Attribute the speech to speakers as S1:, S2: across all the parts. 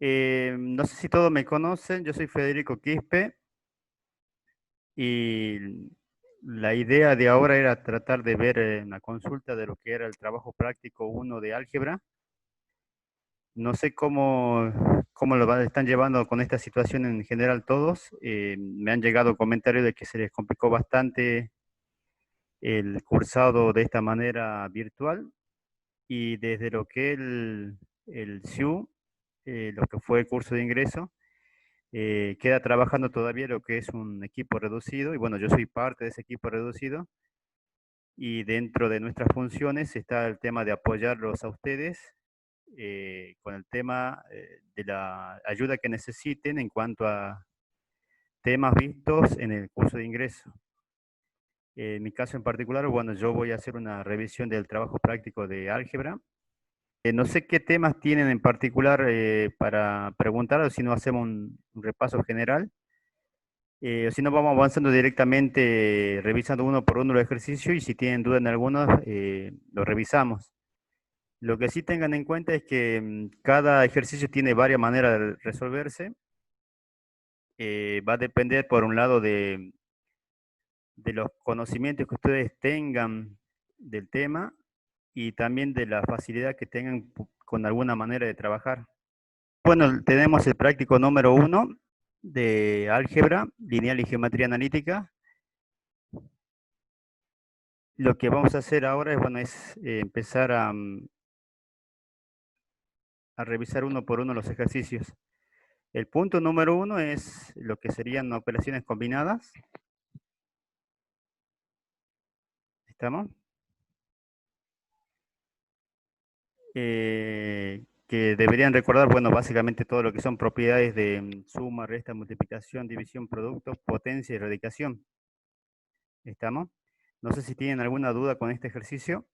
S1: No sé si todos me conocen, yo soy Federico Quispe y la idea de ahora era tratar de ver una consulta de lo que era el trabajo práctico uno de álgebra. No sé cómo están llevando con esta situación en general todos. Me han llegado comentarios de que se les complicó bastante el cursado de esta manera virtual y desde lo que el SIU, lo que fue el curso de ingreso, queda trabajando todavía lo que es un equipo reducido, y bueno, yo soy parte de ese equipo reducido, y dentro de nuestras funciones está el tema de apoyarlos a ustedes con el tema de la ayuda que necesiten en cuanto a temas vistos en el curso de ingreso. En mi caso en particular, bueno, yo voy a hacer una revisión del trabajo práctico de álgebra. No sé qué temas tienen en particular para preguntar, o si no hacemos un repaso general. O si no, vamos avanzando directamente, revisando uno por uno los ejercicios, y si tienen duda en algunos, los revisamos. Lo que sí tengan en cuenta es que cada ejercicio tiene varias maneras de resolverse. Va a depender, por un lado, de los conocimientos que ustedes tengan del tema y también de la facilidad que tengan con alguna manera de trabajar. Bueno, tenemos el práctico número 1 de álgebra lineal y geometría analítica. Lo que vamos a hacer ahora es, bueno, es empezar a revisar uno por uno los ejercicios. El punto número 1 es lo que serían operaciones combinadas. ¿Estamos? Que deberían recordar, bueno, básicamente todo lo que son propiedades de suma, resta, multiplicación, división, producto, potencia y radicación. ¿Estamos? No sé si tienen alguna duda con este ejercicio.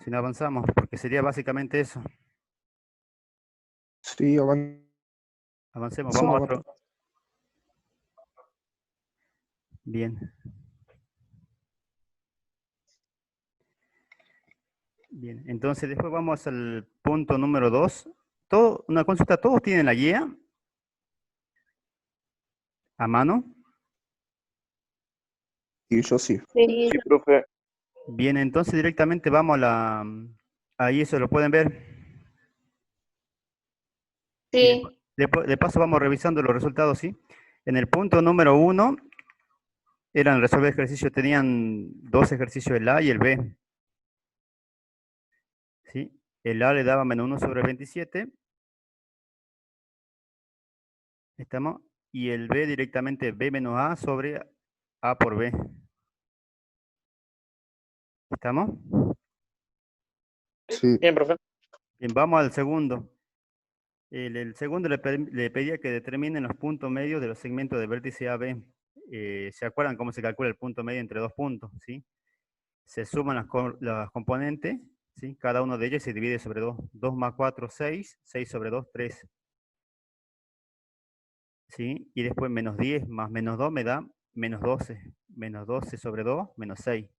S1: Si no, avanzamos, porque sería básicamente eso.
S2: Sí,
S1: Avancemos, vamos a otro.
S2: avanzamos.
S1: Bien. Bien, entonces después vamos al punto número 2. Una consulta, ¿todos tienen la guía a mano?
S2: Y yo sí.
S3: Sí,
S4: Sí, profe.
S1: Bien, entonces directamente vamos a ahí eso lo pueden ver. Y
S3: sí,
S1: de paso vamos revisando los resultados, ¿sí? En el punto número 1 eran resolver ejercicios, tenían dos ejercicios, el A y el B. ¿Sí? El A le daba menos 1 sobre 27. ¿Estamos? Y el B directamente B menos A sobre A por B. ¿Estamos?
S2: Sí.
S4: Bien, profe.
S1: Bien, vamos al segundo. El segundo le pedía que determinen los puntos medios de los segmentos de vértice AB. ¿Se acuerdan cómo se calcula el punto medio entre dos puntos? ¿Sí? Se suman las componentes, ¿sí? Cada uno de ellos se divide sobre 2. 2 más 4, 6. 6 sobre 2, 3. ¿Sí? Y después menos 10 más menos 2 me da menos 12. Menos 12 sobre 2, menos 6.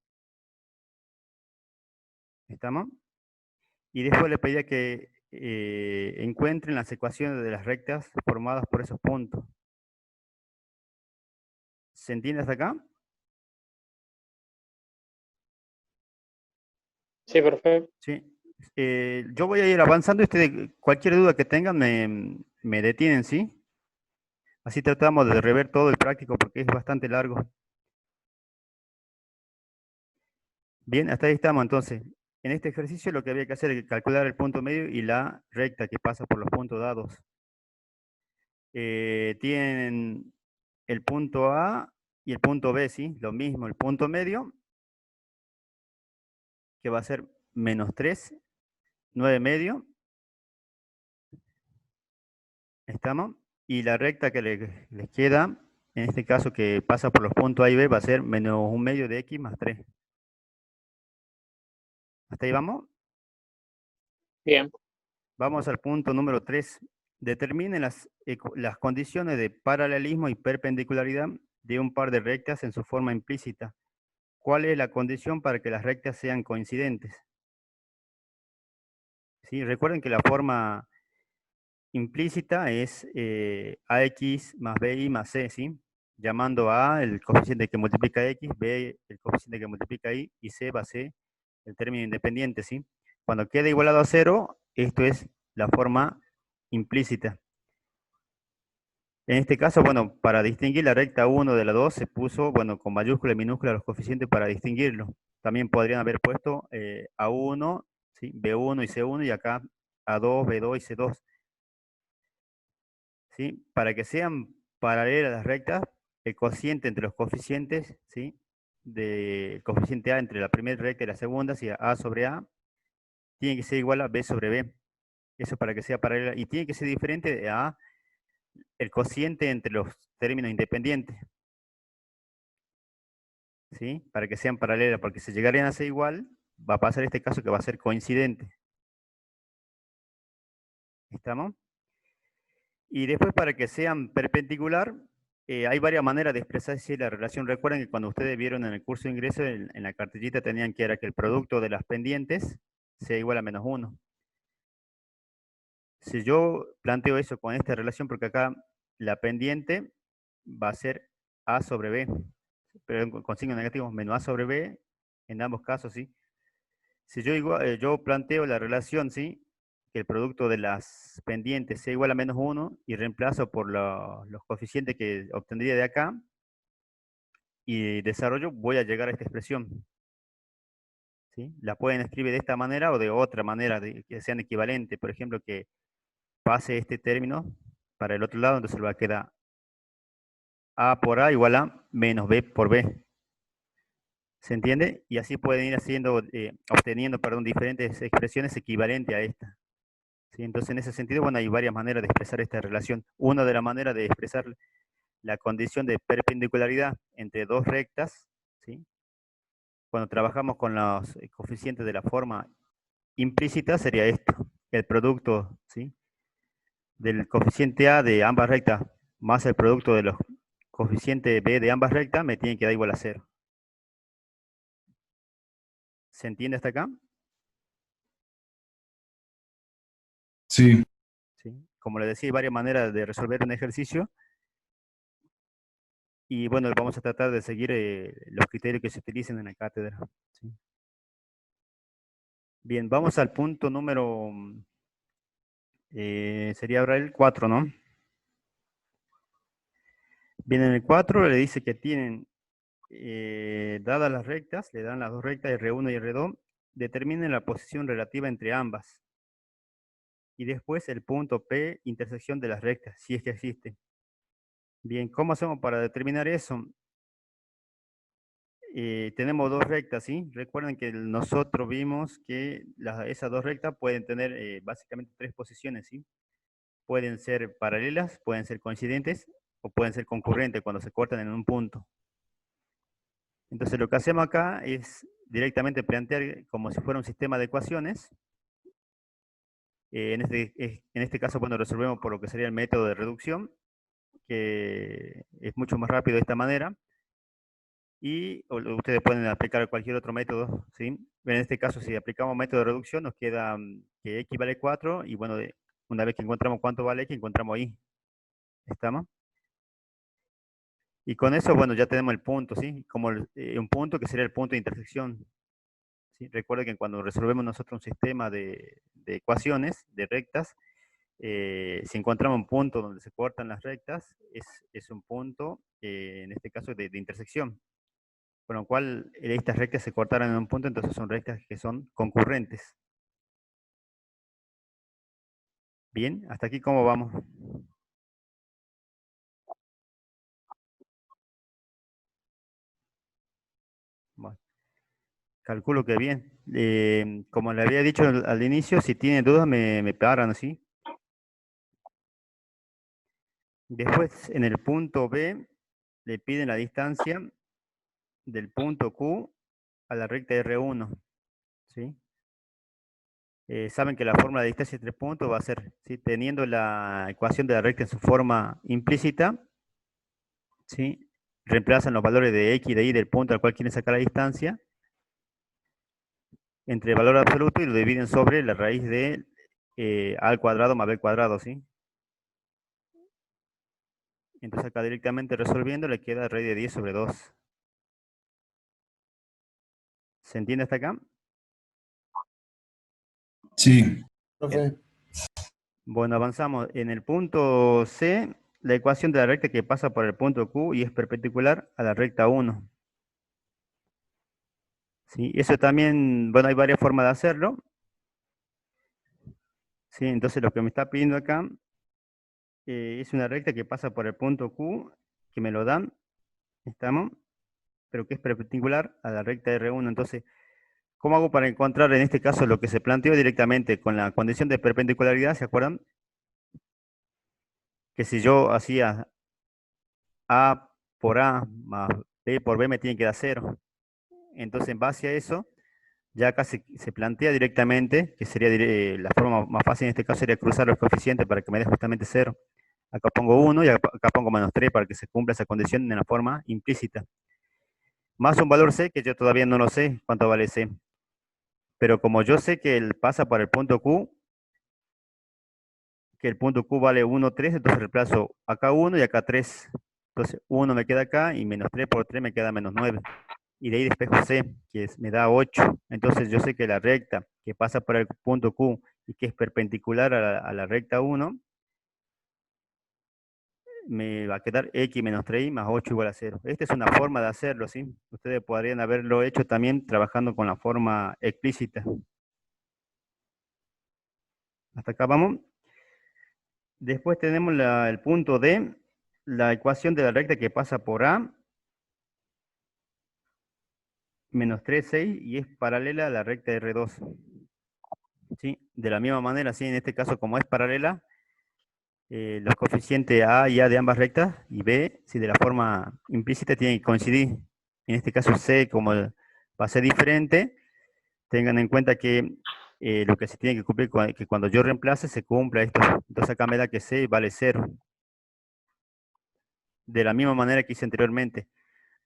S1: ¿Estamos? Y después le pedía que encuentren las ecuaciones de las rectas formadas por esos puntos. ¿Se entiende hasta acá?
S4: Sí, profe.
S1: Sí. Yo voy a ir avanzando. Cualquier duda que tengan me detienen, ¿sí? Así tratamos de rever todo el práctico porque es bastante largo. Bien, hasta ahí estamos entonces. En este ejercicio lo que había que hacer es calcular el punto medio y la recta que pasa por los puntos dados. Tienen el punto A y el punto B, ¿sí? Lo mismo, el punto medio, que va a ser menos 3, 9 medio. ¿Estamos? Y la recta que les queda, en este caso que pasa por los puntos A y B, va a ser menos 1 medio de X más 3. ¿Hasta ahí vamos?
S4: Bien.
S1: Vamos al punto número 3. Determinen las condiciones de paralelismo y perpendicularidad de un par de rectas en su forma implícita. ¿Cuál es la condición para que las rectas sean coincidentes? ¿sí? Recuerden que la forma implícita es ax más bi más c, ¿sí? Llamando a el coeficiente que multiplica x, b el coeficiente que multiplica y c va a ser el término independiente, ¿sí? Cuando quede igualado a 0, esto es la forma implícita. En este caso, bueno, para distinguir la recta 1 de la 2 se puso, bueno, con mayúscula y minúscula los coeficientes para distinguirlo. También podrían haber puesto A1, ¿sí? B1 y C1 y acá A2, B2 y C2. ¿Sí? Para que sean paralelas las rectas, el cociente entre los coeficientes, ¿sí? Del coeficiente A entre la primera recta y la segunda, si A sobre A, tiene que ser igual a B sobre B. Eso para que sea paralela. Y tiene que ser diferente a el cociente entre los términos independientes. ¿Sí? Para que sean paralelas, porque si llegarían a ser igual, va a pasar este caso que va a ser coincidente. ¿Estamos? Y después para que sean perpendicular, hay varias maneras de expresar así la relación. Recuerden que cuando ustedes vieron en el curso de ingreso, en la cartillita tenían que era que el producto de las pendientes sea igual a menos 1. Si yo planteo eso con esta relación, porque acá la pendiente va a ser A sobre B, pero con signo negativo, menos A sobre B, en ambos casos, ¿sí? Si yo planteo la relación, ¿sí? Que el producto de las pendientes sea igual a menos 1 y reemplazo por los coeficientes que obtendría de acá y desarrollo, voy a llegar a esta expresión. ¿Sí? La pueden escribir de esta manera o de otra manera, que sean equivalentes. Por ejemplo, que pase este término para el otro lado, entonces le va a quedar A por A igual a menos B por B. ¿Se entiende? Y así pueden ir obteniendo, perdón, diferentes expresiones equivalentes a esta. ¿Sí? Entonces, en ese sentido, bueno, hay varias maneras de expresar esta relación. Una de las maneras de expresar la condición de perpendicularidad entre dos rectas, ¿sí? Cuando trabajamos con los coeficientes de la forma implícita, sería esto, el producto, ¿sí? Del coeficiente A de ambas rectas más el producto de los coeficientes B de ambas rectas me tiene que dar igual a 0. ¿Se entiende hasta acá?
S2: Sí.
S1: ¿Sí? Como les decía, hay varias maneras de resolver un ejercicio. Y bueno, vamos a tratar de seguir los criterios que se utilicen en la cátedra. ¿Sí? Bien, vamos al punto número, sería ahora el 4, ¿no? Bien, en el 4 le dice que tienen, dadas las rectas, le dan las dos rectas R1 y R2, determinen la posición relativa entre ambas. Y después el punto P, intersección de las rectas, si es que existe. Bien, ¿cómo hacemos para determinar eso? Tenemos dos rectas, ¿sí? Recuerden que nosotros vimos que esas dos rectas pueden tener básicamente tres posiciones, ¿sí? Pueden ser paralelas, pueden ser coincidentes o pueden ser concurrentes cuando se cortan en un punto. Entonces lo que hacemos acá es directamente plantear como si fuera un sistema de ecuaciones. En este caso, bueno, resolvemos por lo que sería el método de reducción, que es mucho más rápido de esta manera. Y ustedes pueden aplicar cualquier otro método, ¿sí? En este caso, si aplicamos método de reducción, nos queda que x vale 4 y bueno, una vez que encontramos cuánto vale x, encontramos y. ¿Estamos? Y con eso, bueno, ya tenemos el punto, ¿sí? Como un punto que sería el punto de intersección. ¿Sí? Recuerden que cuando resolvemos nosotros un sistema de ecuaciones, de rectas, si encontramos un punto donde se cortan las rectas, es un punto, en este caso, de intersección. Con lo cual, estas rectas se cortaron en un punto, entonces son rectas que son concurrentes. Bien, hasta aquí cómo vamos. Bueno, calculo que bien. Como le había dicho al inicio, si tienen dudas me paran, ¿sí? Después, en el punto B, le piden la distancia del punto Q a la recta R1, ¿sí? Saben que la fórmula de distancia entre puntos va a ser, ¿sí? Teniendo la ecuación de la recta en su forma implícita, ¿sí? Reemplazan los valores de x y de y del punto al cual quieren sacar la distancia entre el valor absoluto y lo dividen sobre la raíz de a al cuadrado más b al cuadrado, ¿sí? Entonces acá directamente resolviendo le queda raíz de 10 sobre 2. ¿Se entiende hasta acá?
S2: Sí,
S3: Profe,
S1: Bueno, avanzamos. En el punto C, la ecuación de la recta que pasa por el punto Q y es perpendicular a la recta 1. ¿Sí? Eso también, bueno, hay varias formas de hacerlo. ¿Sí? Entonces lo que me está pidiendo acá es una recta que pasa por el punto Q, que me lo dan, estamos, pero que es perpendicular a la recta R1. Entonces, ¿cómo hago para encontrar en este caso lo que se planteó directamente con la condición de perpendicularidad? ¿Se acuerdan? Que si yo hacía A por A más B por B me tiene que dar 0. Entonces, en base a eso, ya acá se plantea directamente, que sería la forma más fácil en este caso sería cruzar los coeficientes para que me dé justamente 0. Acá pongo 1 y acá pongo -3 para que se cumpla esa condición en la forma implícita. Más un valor C que yo todavía no lo sé cuánto vale C. Pero como yo sé que él pasa por el punto Q, que el punto Q vale 1, 3, entonces reemplazo acá 1 y acá 3. Entonces 1 me queda acá y -3 por 3 me queda -9. Y de ahí despejo C, que me da 8. Entonces yo sé que la recta que pasa por el punto Q y que es perpendicular a la recta 1, me va a quedar x menos 3y más 8 igual a 0. Esta es una forma de hacerlo, ¿sí? Ustedes podrían haberlo hecho también trabajando con la forma explícita. Hasta acá vamos. Después tenemos el punto D, la ecuación de la recta que pasa por A, menos 3, 6, y es paralela a la recta R2. ¿Sí? De la misma manera, sí, en este caso como es paralela, los coeficientes A y A de ambas rectas y B, si de la forma implícita, tienen que coincidir. En este caso C, como va a ser diferente, tengan en cuenta que lo que se tiene que cumplir, que cuando yo reemplace, se cumpla esto. Entonces acá me da que C vale 0. De la misma manera que hice anteriormente.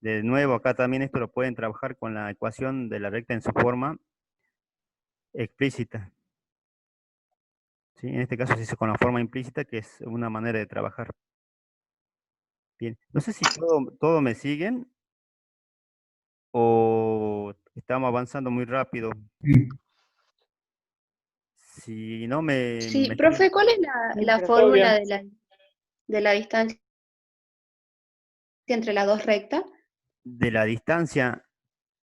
S1: De nuevo, acá también esto lo pueden trabajar con la ecuación de la recta en su forma explícita. ¿Sí? En este caso se hizo con la forma implícita, que es una manera de trabajar. Bien, no sé si todo me siguen o estamos avanzando muy rápido.
S2: sí,
S1: Si no
S5: Sí,
S1: me
S5: profe,
S1: están
S5: ¿cuál es la
S4: Pero todo
S5: fórmula
S4: bien.
S5: de la distancia entre las dos rectas?
S1: de la distancia,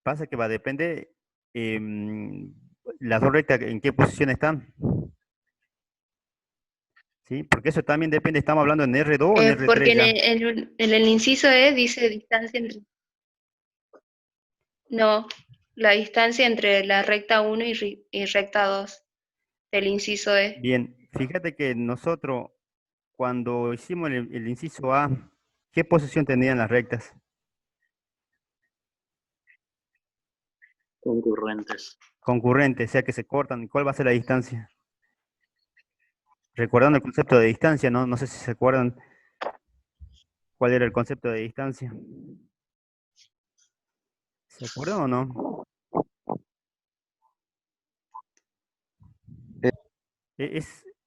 S1: pasa que va a depender em, las dos rectas en qué posición están. ¿Sí? Porque eso también depende, estamos hablando en R2 o en
S5: Porque
S1: R3 ya.
S5: en el inciso E dice distancia entre... No, la distancia entre la recta 1 y recta 2 del inciso E.
S1: Bien, fíjate que nosotros cuando hicimos el inciso A, ¿qué posición tenían las rectas?
S6: Concurrentes.
S1: Concurrentes, o sea que se cortan. ¿Cuál va a ser la distancia? Recordando el concepto de distancia, ¿no? No sé si se acuerdan cuál era el concepto de distancia. ¿Se acuerdan o no?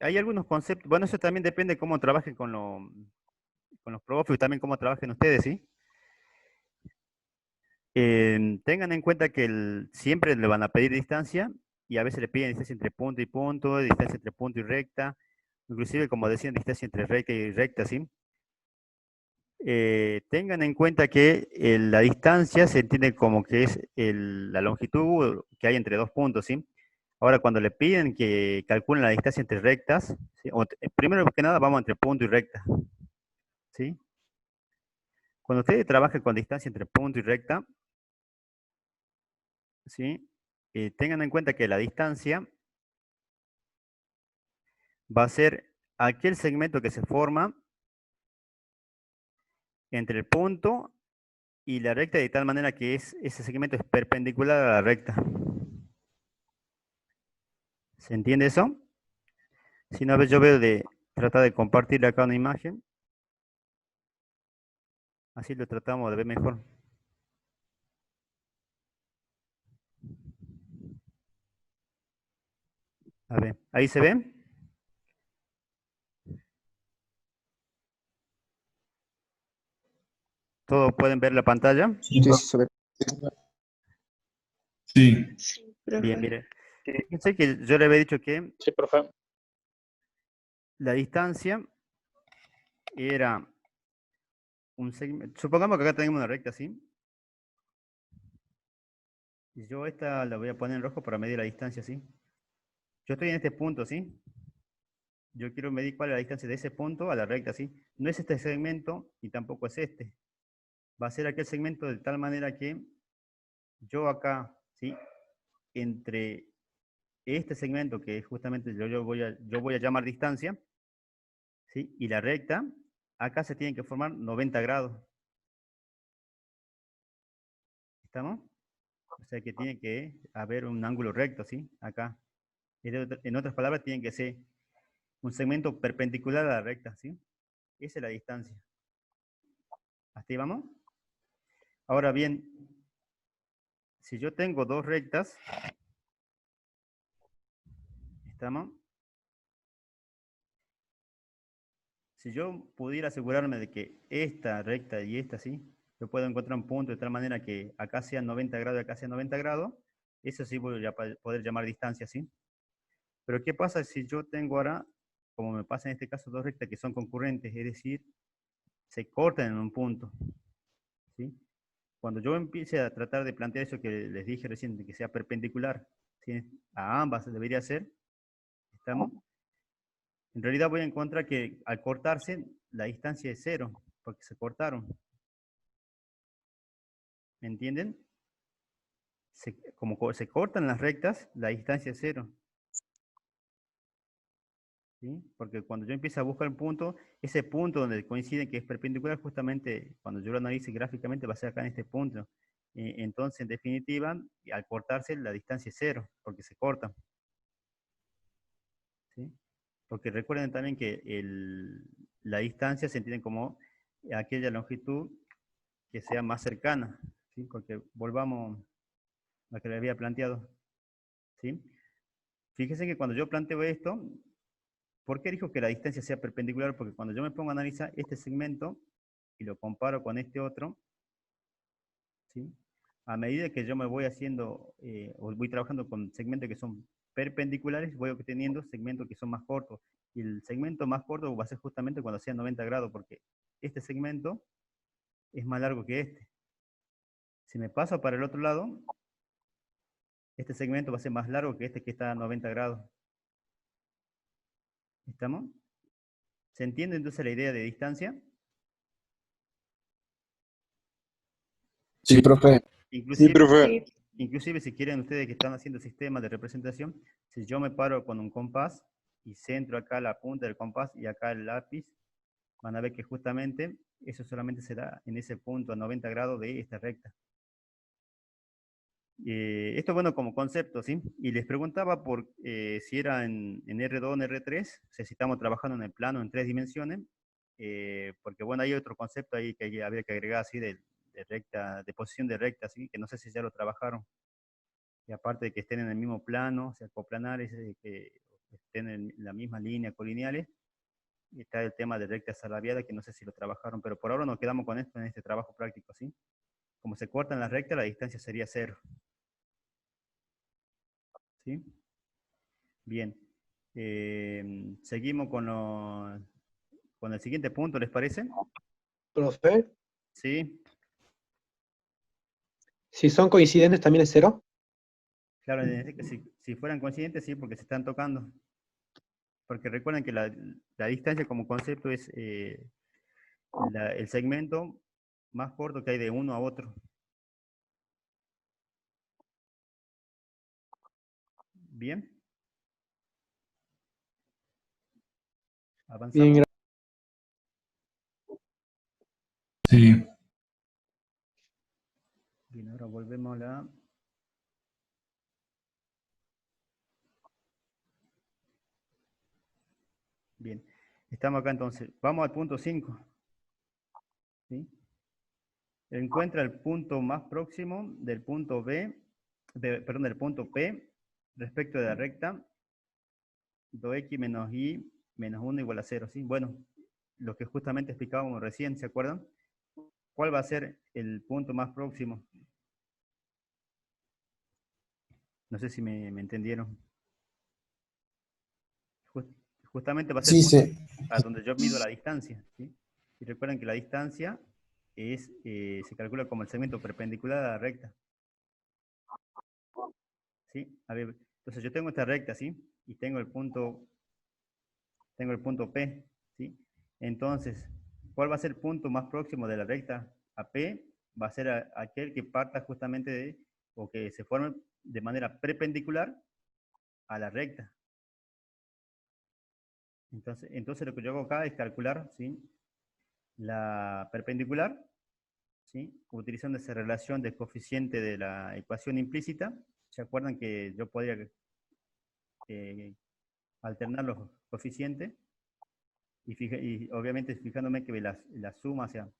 S1: Hay algunos conceptos, bueno, eso también depende de cómo trabajen con los profes y también cómo trabajen ustedes, ¿sí? Tengan en cuenta que siempre le van a pedir distancia y a veces le piden distancia entre punto y punto, distancia entre punto y recta, inclusive como decían, distancia entre recta y recta, ¿sí? Tengan en cuenta que la distancia se entiende como que es la longitud que hay entre dos puntos, ¿sí? Ahora, cuando le piden que calculen la distancia entre rectas, ¿sí? Primero que nada vamos entre punto y recta, ¿sí? Cuando ustedes trabajen con distancia entre punto y recta, ¿sí? Tengan en cuenta que la distancia va a ser aquel segmento que se forma entre el punto y la recta de tal manera que ese segmento es perpendicular a la recta. ¿Se entiende eso? Si no, a ver, yo veo de tratar de compartir acá una imagen. Así lo tratamos de ver mejor. A ver, ¿ahí se ve? ¿Todos pueden ver la pantalla?
S3: Sí, sí, se ve.
S2: Sí,
S5: Sí, profe.
S1: Bien, mire. Fíjense que yo le había dicho que
S4: Sí, profe.
S1: la distancia era un segmento. Supongamos que acá tenemos una recta así. Y yo esta la voy a poner en rojo para medir la distancia así. Yo estoy en este punto, ¿sí? Yo quiero medir cuál es la distancia de ese punto a la recta, ¿sí? No es este segmento y tampoco es este. Va a ser aquel segmento de tal manera que yo acá, ¿sí? Entre este segmento que justamente yo voy a llamar distancia, ¿sí? Y la recta, acá se tienen que formar 90 grados. ¿Estamos? O sea que tiene que haber un ángulo recto, ¿sí? Acá. En otras palabras, tiene que ser un segmento perpendicular a la recta, ¿sí? Esa es la distancia. ¿Hasta ahí vamos? Ahora bien, si yo tengo dos rectas, ¿estamos? Si yo pudiera asegurarme de que esta recta y esta, ¿sí? Yo puedo encontrar un punto de tal manera que acá sea 90 grados y acá sea 90 grados, eso sí voy a poder llamar distancia, ¿sí? Pero ¿qué pasa si yo tengo ahora, como me pasa en este caso, dos rectas que son concurrentes, es decir, se cortan en un punto, ¿sí? Cuando yo empiece a tratar de plantear eso que les dije recién, de que sea perpendicular, ¿sí? A ambas debería ser, ¿estamos? En realidad voy a encontrar que al cortarse, la distancia es cero, porque se cortaron. ¿Me entienden? Como se cortan las rectas, la distancia es cero. ¿Sí? Porque cuando yo empiezo a buscar un punto, ese punto donde coinciden que es perpendicular, justamente cuando yo lo analice gráficamente va a ser acá en este punto. Entonces, en definitiva, al cortarse, la distancia es cero, porque se corta. ¿Sí? Porque recuerden también que la distancia se entiende como aquella longitud que sea más cercana. ¿Sí? Porque volvamos a lo que les había planteado. ¿Sí? Fíjense que cuando yo planteo esto, ¿por qué dijo que la distancia sea perpendicular? Porque cuando yo me pongo a analizar este segmento y lo comparo con este otro, ¿sí? A medida que yo me voy haciendo, o voy trabajando con segmentos que son perpendiculares, voy obteniendo segmentos que son más cortos. Y el segmento más corto va a ser justamente cuando sea 90 grados, porque este segmento es más largo que este. Si me paso para el otro lado, este segmento va a ser más largo que este que está a 90 grados. ¿Estamos? ¿Se entiende entonces la idea de distancia?
S3: Sí, profe.
S1: Inclusive, inclusive si quieren ustedes que están haciendo sistemas de representación, si yo me paro con un compás y centro acá la punta del compás y acá el lápiz, van a ver que justamente eso solamente se da en ese punto a 90 grados de esta recta. Esto es bueno como concepto, ¿sí? Y les preguntaba por si era en R2 o en R3, o sea, si estamos trabajando en el plano en 3 dimensiones, porque bueno, hay otro concepto ahí que habría que agregar, así de recta, de posición de recta, ¿sí? Que no sé si ya lo trabajaron. Y aparte de que estén en el mismo plano, o sea, coplanares, que estén en la misma línea, colineales, y está el tema de recta salabiada, que no sé si lo trabajaron, pero por ahora nos quedamos con esto en este trabajo práctico, ¿sí? Como se cortan las rectas, la distancia sería cero. ¿Sí? Bien. Seguimos con el siguiente punto, ¿les parece?
S6: Profe,
S1: Sí,
S6: si son coincidentes también es cero.
S1: claro, si fueran coincidentes, sí, porque se están tocando. Porque recuerden que la distancia como concepto es el segmento más corto que hay de uno a otro. Bien. Avanzamos.
S6: Bien,
S2: sí,
S1: Bien, ahora volvemos a la... Bien, estamos acá entonces. Vamos al punto 5. ¿Sí? Encuentra el punto más próximo del punto B, perdón, del punto P respecto de la recta 2x menos y menos 1 igual a 0. ¿Sí? Bueno, lo que justamente explicábamos recién, ¿se acuerdan? ¿cuál va a ser el punto más próximo? No sé si me entendieron. Justamente va a ser
S3: Sí,
S1: el punto
S3: sí.
S1: a donde yo mido la distancia, ¿sí? Y recuerden que la distancia es, se calcula como el segmento perpendicular a la recta, ¿sí? A ver, entonces yo tengo esta recta, ¿sí? Y tengo el punto P, ¿sí? Entonces, ¿cuál va a ser el punto más próximo de la recta a P? Va a ser aquel que parta justamente de, o que se forme de manera perpendicular a la recta. Entonces lo que yo hago acá es calcular, ¿sí? La perpendicular, ¿sí? Utilizando esa relación de coeficiente de la ecuación implícita. ¿Se acuerdan que yo podía alternar los coeficientes? Y obviamente fijándome que la suma sea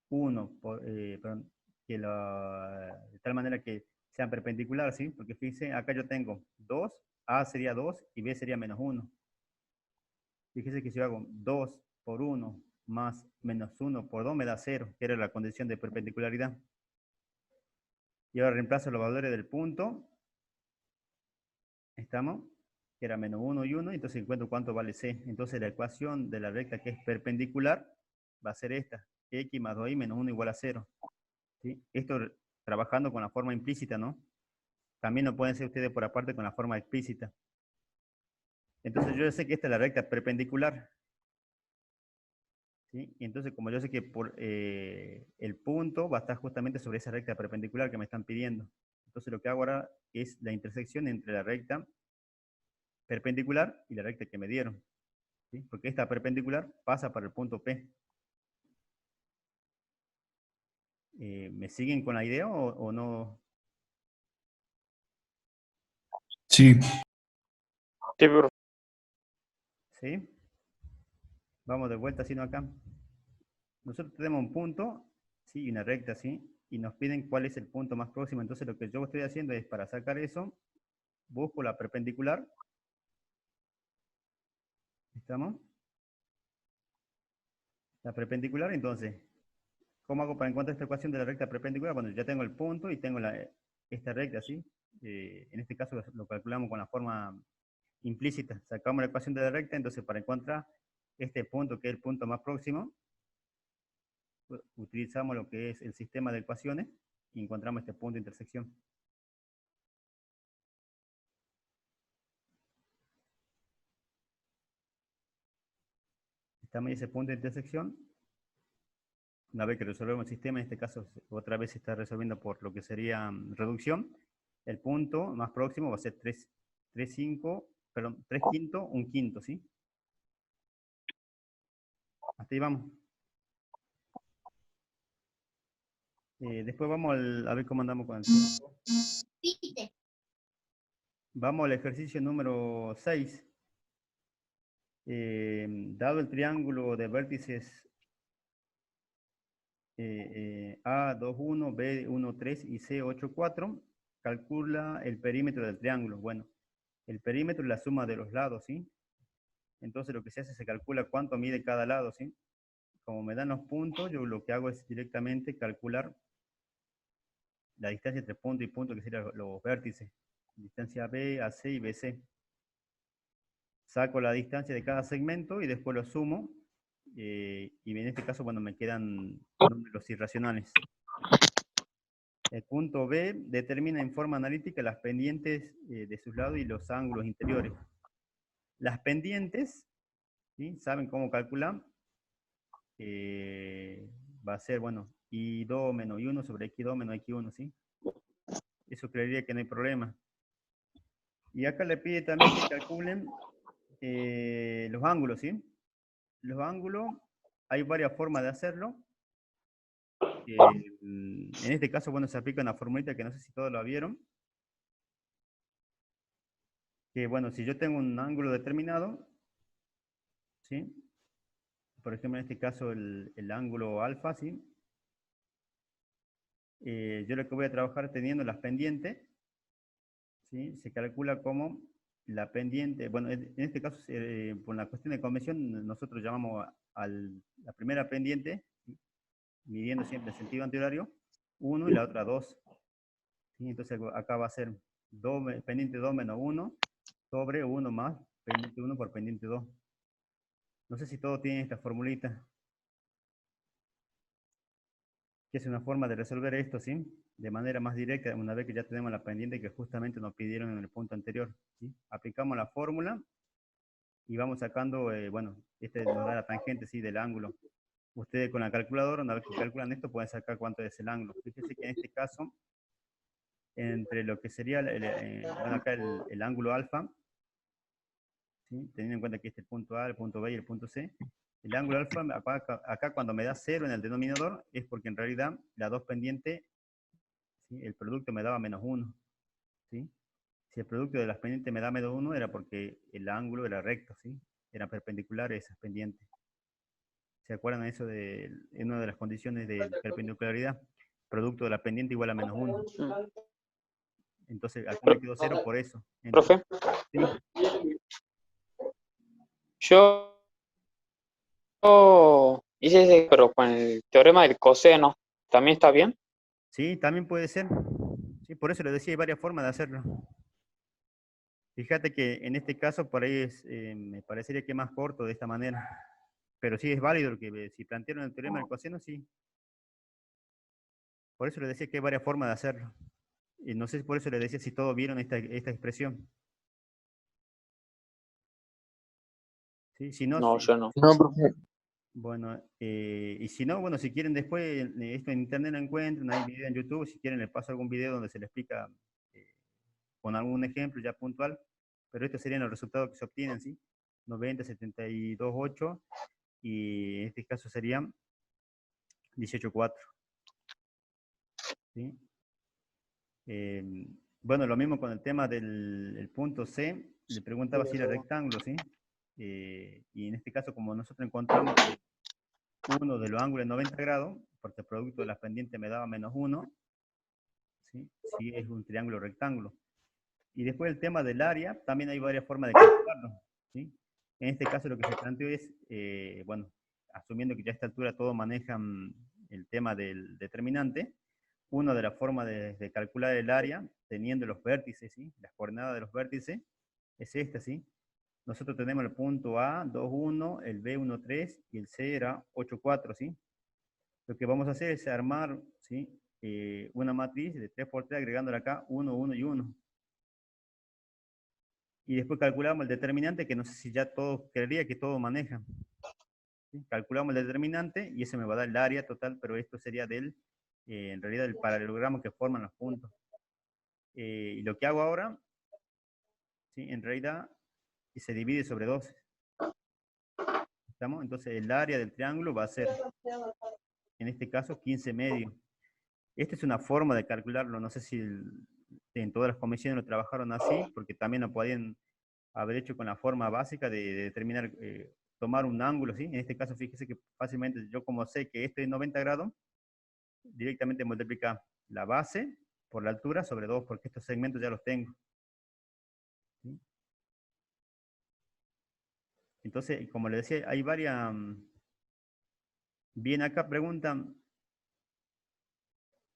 S1: 1, perdón, de tal manera que sean perpendiculares, ¿sí? Porque fíjense, acá yo tengo 2, A sería 2 y B sería menos 1. Fíjense que si yo hago 2 por 1 más menos 1 por 2 me da 0, que era la condición de perpendicularidad. Y ahora reemplazo los valores del punto. ¿Estamos? Que era menos 1 y 1, entonces encuentro cuánto vale C. Entonces la ecuación de la recta que es perpendicular va a ser esta. X más 2y menos 1 igual a 0. ¿Sí? Esto trabajando con la forma implícita, ¿no? También lo pueden hacer ustedes por aparte con la forma explícita. Entonces yo ya sé que esta es la recta perpendicular. ¿Sí? Y entonces como yo sé que el punto va a estar justamente sobre esa recta perpendicular que me están pidiendo. Entonces lo que hago ahora es la intersección entre la recta perpendicular y la recta que me dieron. ¿Sí? Porque esta perpendicular pasa para el punto P. ¿Me siguen con la idea o no?
S2: Sí,
S4: Sí, profe.
S1: ¿Sí? Vamos de vuelta, sino acá. Nosotros tenemos un punto, ¿sí? Y una recta, ¿sí? Y nos piden cuál es el punto más próximo. Entonces lo que yo estoy haciendo es, para sacar eso, busco la perpendicular. ¿Estamos? La perpendicular, entonces, ¿cómo hago para encontrar esta ecuación de la recta perpendicular? Bueno, ya tengo el punto y tengo esta recta, ¿sí? En este caso lo calculamos con la forma implícita. Sacamos la ecuación de la recta, entonces para encontrar este punto, que es el punto más próximo, utilizamos lo que es el sistema de ecuaciones y encontramos este punto de intersección. Estamos en ese punto de intersección. Una vez que resolvemos el sistema, en este caso otra vez se está resolviendo por lo que sería reducción. El punto más próximo va a ser 3 quintos, 1 quinto, ¿sí? Hasta ahí vamos. Después vamos a ver cómo andamos con el tiempo. Vamos al ejercicio número 6. Dado el triángulo de vértices A21, B13 y C84, calcula el perímetro del triángulo. Bueno, el perímetro es la suma de los lados, ¿sí? Entonces lo que se hace, se calcula cuánto mide cada lado, ¿sí? Como me dan los puntos, yo lo que hago es directamente calcular la distancia entre punto y punto, que serían los vértices. Distancia B, AC y BC. Saco la distancia de cada segmento y después lo sumo. Y en este caso, bueno, me quedan números irracionales. El punto B determina en forma analítica las pendientes de sus lados y los ángulos interiores. Las pendientes, ¿sí? ¿Saben cómo calcular? Va a ser, bueno, I2 menos I1 sobre X2 menos X1, ¿sí? Eso creería que no hay problema. Y acá le pide también que calculen los ángulos, ¿sí? Los ángulos, hay varias formas de hacerlo. En este caso, bueno, se aplica una formulita que no sé si todos la vieron. Que, bueno, si yo tengo un ángulo determinado, ¿sí? Por ejemplo, en este caso, el ángulo alfa, ¿sí? Yo lo que voy a trabajar teniendo las pendientes, ¿sí? Se calcula como la pendiente, bueno, en este caso, por la cuestión de convención, nosotros llamamos a la primera pendiente, ¿sí? midiendo siempre en sentido antihorario, 1 y la otra 2. ¿Sí? Entonces acá va a ser pendiente 2 menos 1 sobre 1 más pendiente 1 por pendiente 2. No sé si todo tiene esta formulita. Que es una forma de resolver esto, ¿sí? De manera más directa, una vez que ya tenemos la pendiente que justamente nos pidieron en el punto anterior, ¿sí? Aplicamos la fórmula y vamos sacando, bueno, este nos da la tangente, ¿sí? Del ángulo. Ustedes con la calculadora, una vez que calculan esto, pueden sacar cuánto es el ángulo. Fíjense que en este caso, entre lo que sería, bueno, acá el ángulo alfa, ¿sí? Teniendo en cuenta que este es el punto A, el punto B y el punto C, el ángulo alfa, acá cuando me da 0 en el denominador, es porque en realidad las dos pendientes, ¿sí? El producto me daba menos 1, ¿sí? Si el producto de las pendientes me da menos 1, era porque el ángulo era recto, ¿sí? Eran perpendiculares esas pendientes. ¿Se acuerdan de eso de una de las condiciones de perpendicularidad? Producto de la pendiente igual a menos 1. Entonces, acá me quedó 0 por eso. Entonces,
S4: Profe,
S1: ¿sí?
S4: yo hice ese, pero con el teorema del coseno, ¿también está bien?
S1: Sí, también puede ser. Sí, por eso les decía, hay varias formas de hacerlo. Fíjate que en este caso por ahí me parecería que es más corto de esta manera. Pero sí es válido que si plantearon el teorema del coseno, sí. Por eso les decía que hay varias formas de hacerlo. Y no sé si por eso les decía si todos vieron esta expresión. ¿Sí? Si no,
S4: No, yo no.
S3: No, profe.
S1: bueno, y si no, bueno, si quieren después, esto en internet lo encuentran, hay video en YouTube, si quieren les paso algún video donde se les explica con algún ejemplo ya puntual, pero estos serían los resultados que se obtienen, ¿sí? 90, 72, 8, y en este caso serían 18, 4. ¿Sí? Bueno, lo mismo con el tema del punto C, le preguntaba si era rectángulo, ¿sí? Y en este caso, como nosotros encontramos que uno de los ángulos es 90 grados, porque el producto de las pendientes me daba menos 1, ¿sí? Si es un triángulo rectángulo. Y después el tema del área, también hay varias formas de calcularlo, ¿sí? En este caso lo que se planteó es, bueno, asumiendo que ya a esta altura todos manejan el tema del determinante, una de las formas de calcular el área, teniendo los vértices, ¿sí? Las coordenadas de los vértices, es esta, ¿sí? Nosotros tenemos el punto A, 2, 1, el B, 1, 3, y el C era 8, 4, ¿sí? Lo que vamos a hacer es armar, ¿sí? Una matriz de 3 por 3, agregándole acá 1, 1 y 1. Y después calculamos el determinante, que no sé si ya todos creería que todos manejan. ¿Sí? Calculamos el determinante y ese me va a dar el área total, pero esto sería en realidad el paralelogramo que forman los puntos. Y lo que hago ahora, ¿sí? En realidad se divide sobre 12. ¿Estamos? Entonces el área del triángulo va a ser, en este caso, 15 medio. Esta es una forma de calcularlo, no sé si en todas las comisiones lo trabajaron así, porque también lo podían haber hecho con la forma básica de determinar, tomar un ángulo, ¿sí? En este caso, fíjese que fácilmente yo como sé que este es 90 grados, directamente multiplica la base por la altura sobre 2, porque estos segmentos ya los tengo. ¿Sí? Entonces, como les decía, hay varias... Bien, acá preguntan,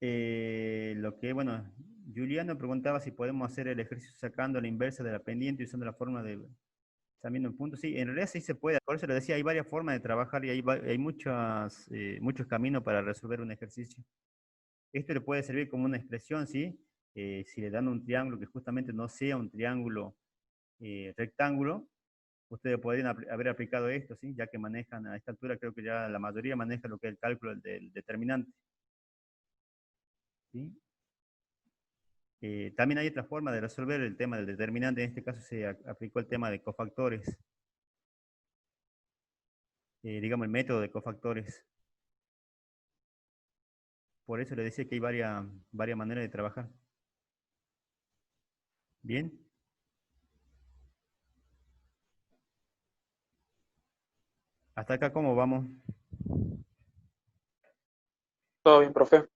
S1: lo que, bueno, Juliano preguntaba si podemos hacer el ejercicio sacando la inversa de la pendiente y usando la forma de también un punto. Sí, en realidad sí se puede. Por eso les decía, hay varias formas de trabajar y hay muchos caminos para resolver un ejercicio. Esto le puede servir como una expresión, ¿sí? Si le dan un triángulo que justamente no sea un triángulo rectángulo, ustedes podrían haber aplicado esto, ¿sí? Ya que manejan a esta altura, creo que ya la mayoría maneja lo que es el cálculo del determinante. ¿Sí? También hay otra forma de resolver el tema del determinante. En este caso se aplicó el tema de cofactores. Digamos, el método de cofactores. Por eso le decía que hay varias maneras de trabajar. Bien. Hasta acá, ¿cómo vamos?
S4: Todo bien, profe.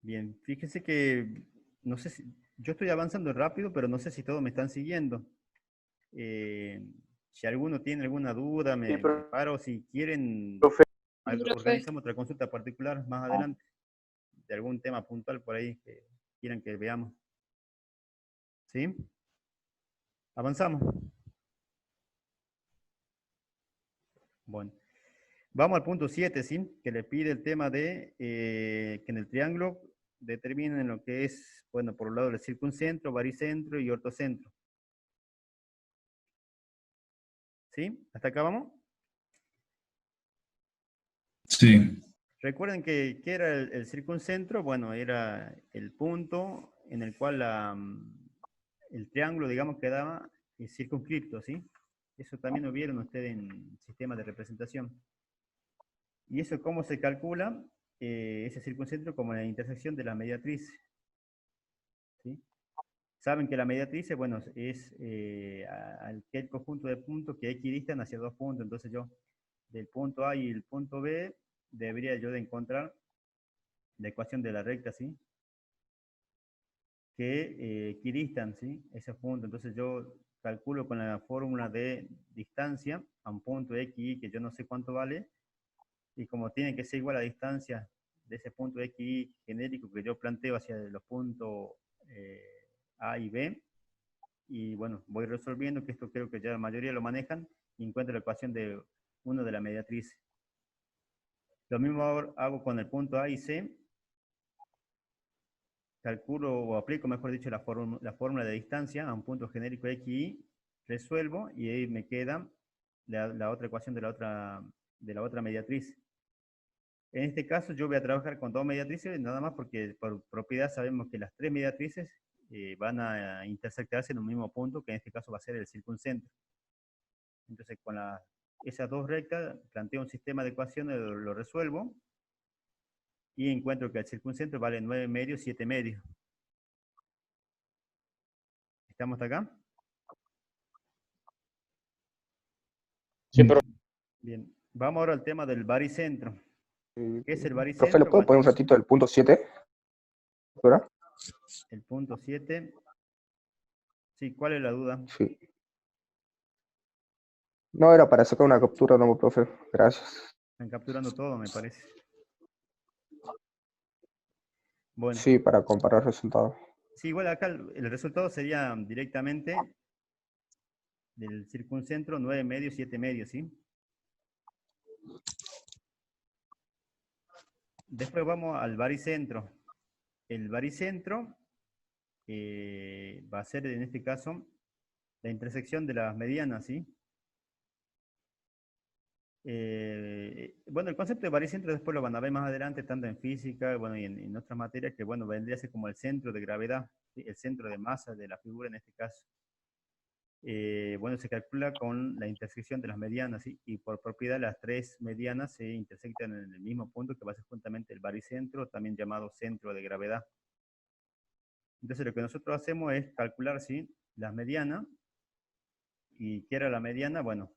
S1: Bien, fíjense que, no sé si, yo estoy avanzando rápido, pero no sé si todos me están siguiendo. Si alguno tiene alguna duda,
S4: Sí,
S1: me paro. Si quieren,
S4: profe.
S5: Profe.
S1: organizamos otra consulta particular más adelante, de algún tema puntual por ahí que quieran que veamos. ¿Sí? Avanzamos. Bueno. Vamos al punto 7, ¿sí? Que le pide el tema de que en el triángulo determinen lo que es, bueno, por un lado el circuncentro, baricentro y ortocentro. ¿Sí? ¿Hasta acá vamos?
S2: Sí.
S1: Recuerden que ¿qué era el circuncentro? Bueno, era el punto en el cual el triángulo, digamos, quedaba circunscripto, ¿sí? Eso también lo vieron ustedes en sistemas de representación. ¿Y eso cómo se calcula? Ese circuncentro como la intersección de la mediatriz. ¿Sí? Saben que la mediatriz, bueno, es aquel conjunto de puntos que equidistan hacia dos puntos. Entonces yo, del punto A y el punto B, debería yo de encontrar la ecuación de la recta, ¿sí? Que equidistan, ¿sí? Esos puntos. Entonces yo calculo con la fórmula de distancia a un punto X, Y, que yo no sé cuánto vale, y como tiene que ser igual a la distancia de ese punto X, Y genérico que yo planteo hacia los puntos A y B, y bueno, voy resolviendo, que esto creo que ya la mayoría lo manejan, y encuentro la ecuación de uno de la mediatriz. Lo mismo hago con el punto A y C, calculo o aplico, mejor dicho, la fórmula de distancia a un punto genérico X, Y, resuelvo, y ahí me queda la otra ecuación de la otra mediatriz. En este caso yo voy a trabajar con dos mediatrices, nada más porque por propiedad sabemos que las tres mediatrices van a intersectarse en un mismo punto, que en este caso va a ser el circuncentro. Entonces con esas dos rectas planteo un sistema de ecuaciones, lo resuelvo, y encuentro que el circuncentro vale 9 medios, 7 medios. ¿Estamos hasta acá?
S4: Sí, profe.
S1: Bien, vamos ahora al tema del baricentro. ¿Qué es el
S3: Profe, ¿le
S1: baricentro?
S3: puedo
S1: Bueno,
S3: poner un ratito el punto 7? ¿Verdad?
S1: el punto 7. Sí, ¿cuál es la duda?
S3: Sí. No, era para sacar una captura, no, profe. Gracias.
S1: Están capturando todo, me parece. Bueno,
S3: Sí, para comparar resultados.
S1: sí, igual acá el resultado sería directamente del circuncentro 9 medios, 7 medios, ¿sí? Después vamos al baricentro. El baricentro va a ser, en este caso, la intersección de las medianas, ¿sí? Bueno, el concepto de baricentro después lo van a ver más adelante, tanto en física, bueno, y en otras materias, que bueno, vendría a ser como el centro de gravedad, ¿sí? El centro de masa de la figura en este caso. Bueno, se calcula con la intersección de las medianas, ¿sí? Y por propiedad las tres medianas se intersectan en el mismo punto, que va a ser justamente el baricentro, también llamado centro de gravedad. Entonces lo que nosotros hacemos es calcular, ¿sí? Las medianas. ¿Y qué era la mediana? Bueno,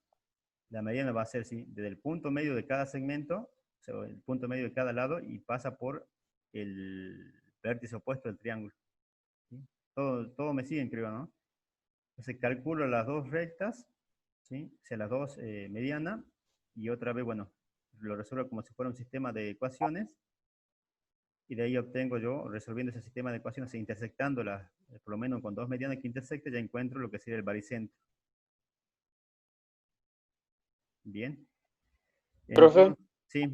S1: la mediana va a ser, ¿sí? Desde el punto medio de cada segmento, o sea, el punto medio de cada lado, y pasa por el vértice opuesto del triángulo, ¿sí? Todo me siguen, creo, ¿no? Entonces calculo las dos rectas, ¿sí? O sea, las dos medianas, y otra vez, bueno, lo resuelvo como si fuera un sistema de ecuaciones, y de ahí obtengo yo, resolviendo ese sistema de ecuaciones e intersectándolas, por lo menos con dos medianas que intersecten, ya encuentro lo que sería el baricentro. Bien.
S4: Profe,
S1: Entonces, sí,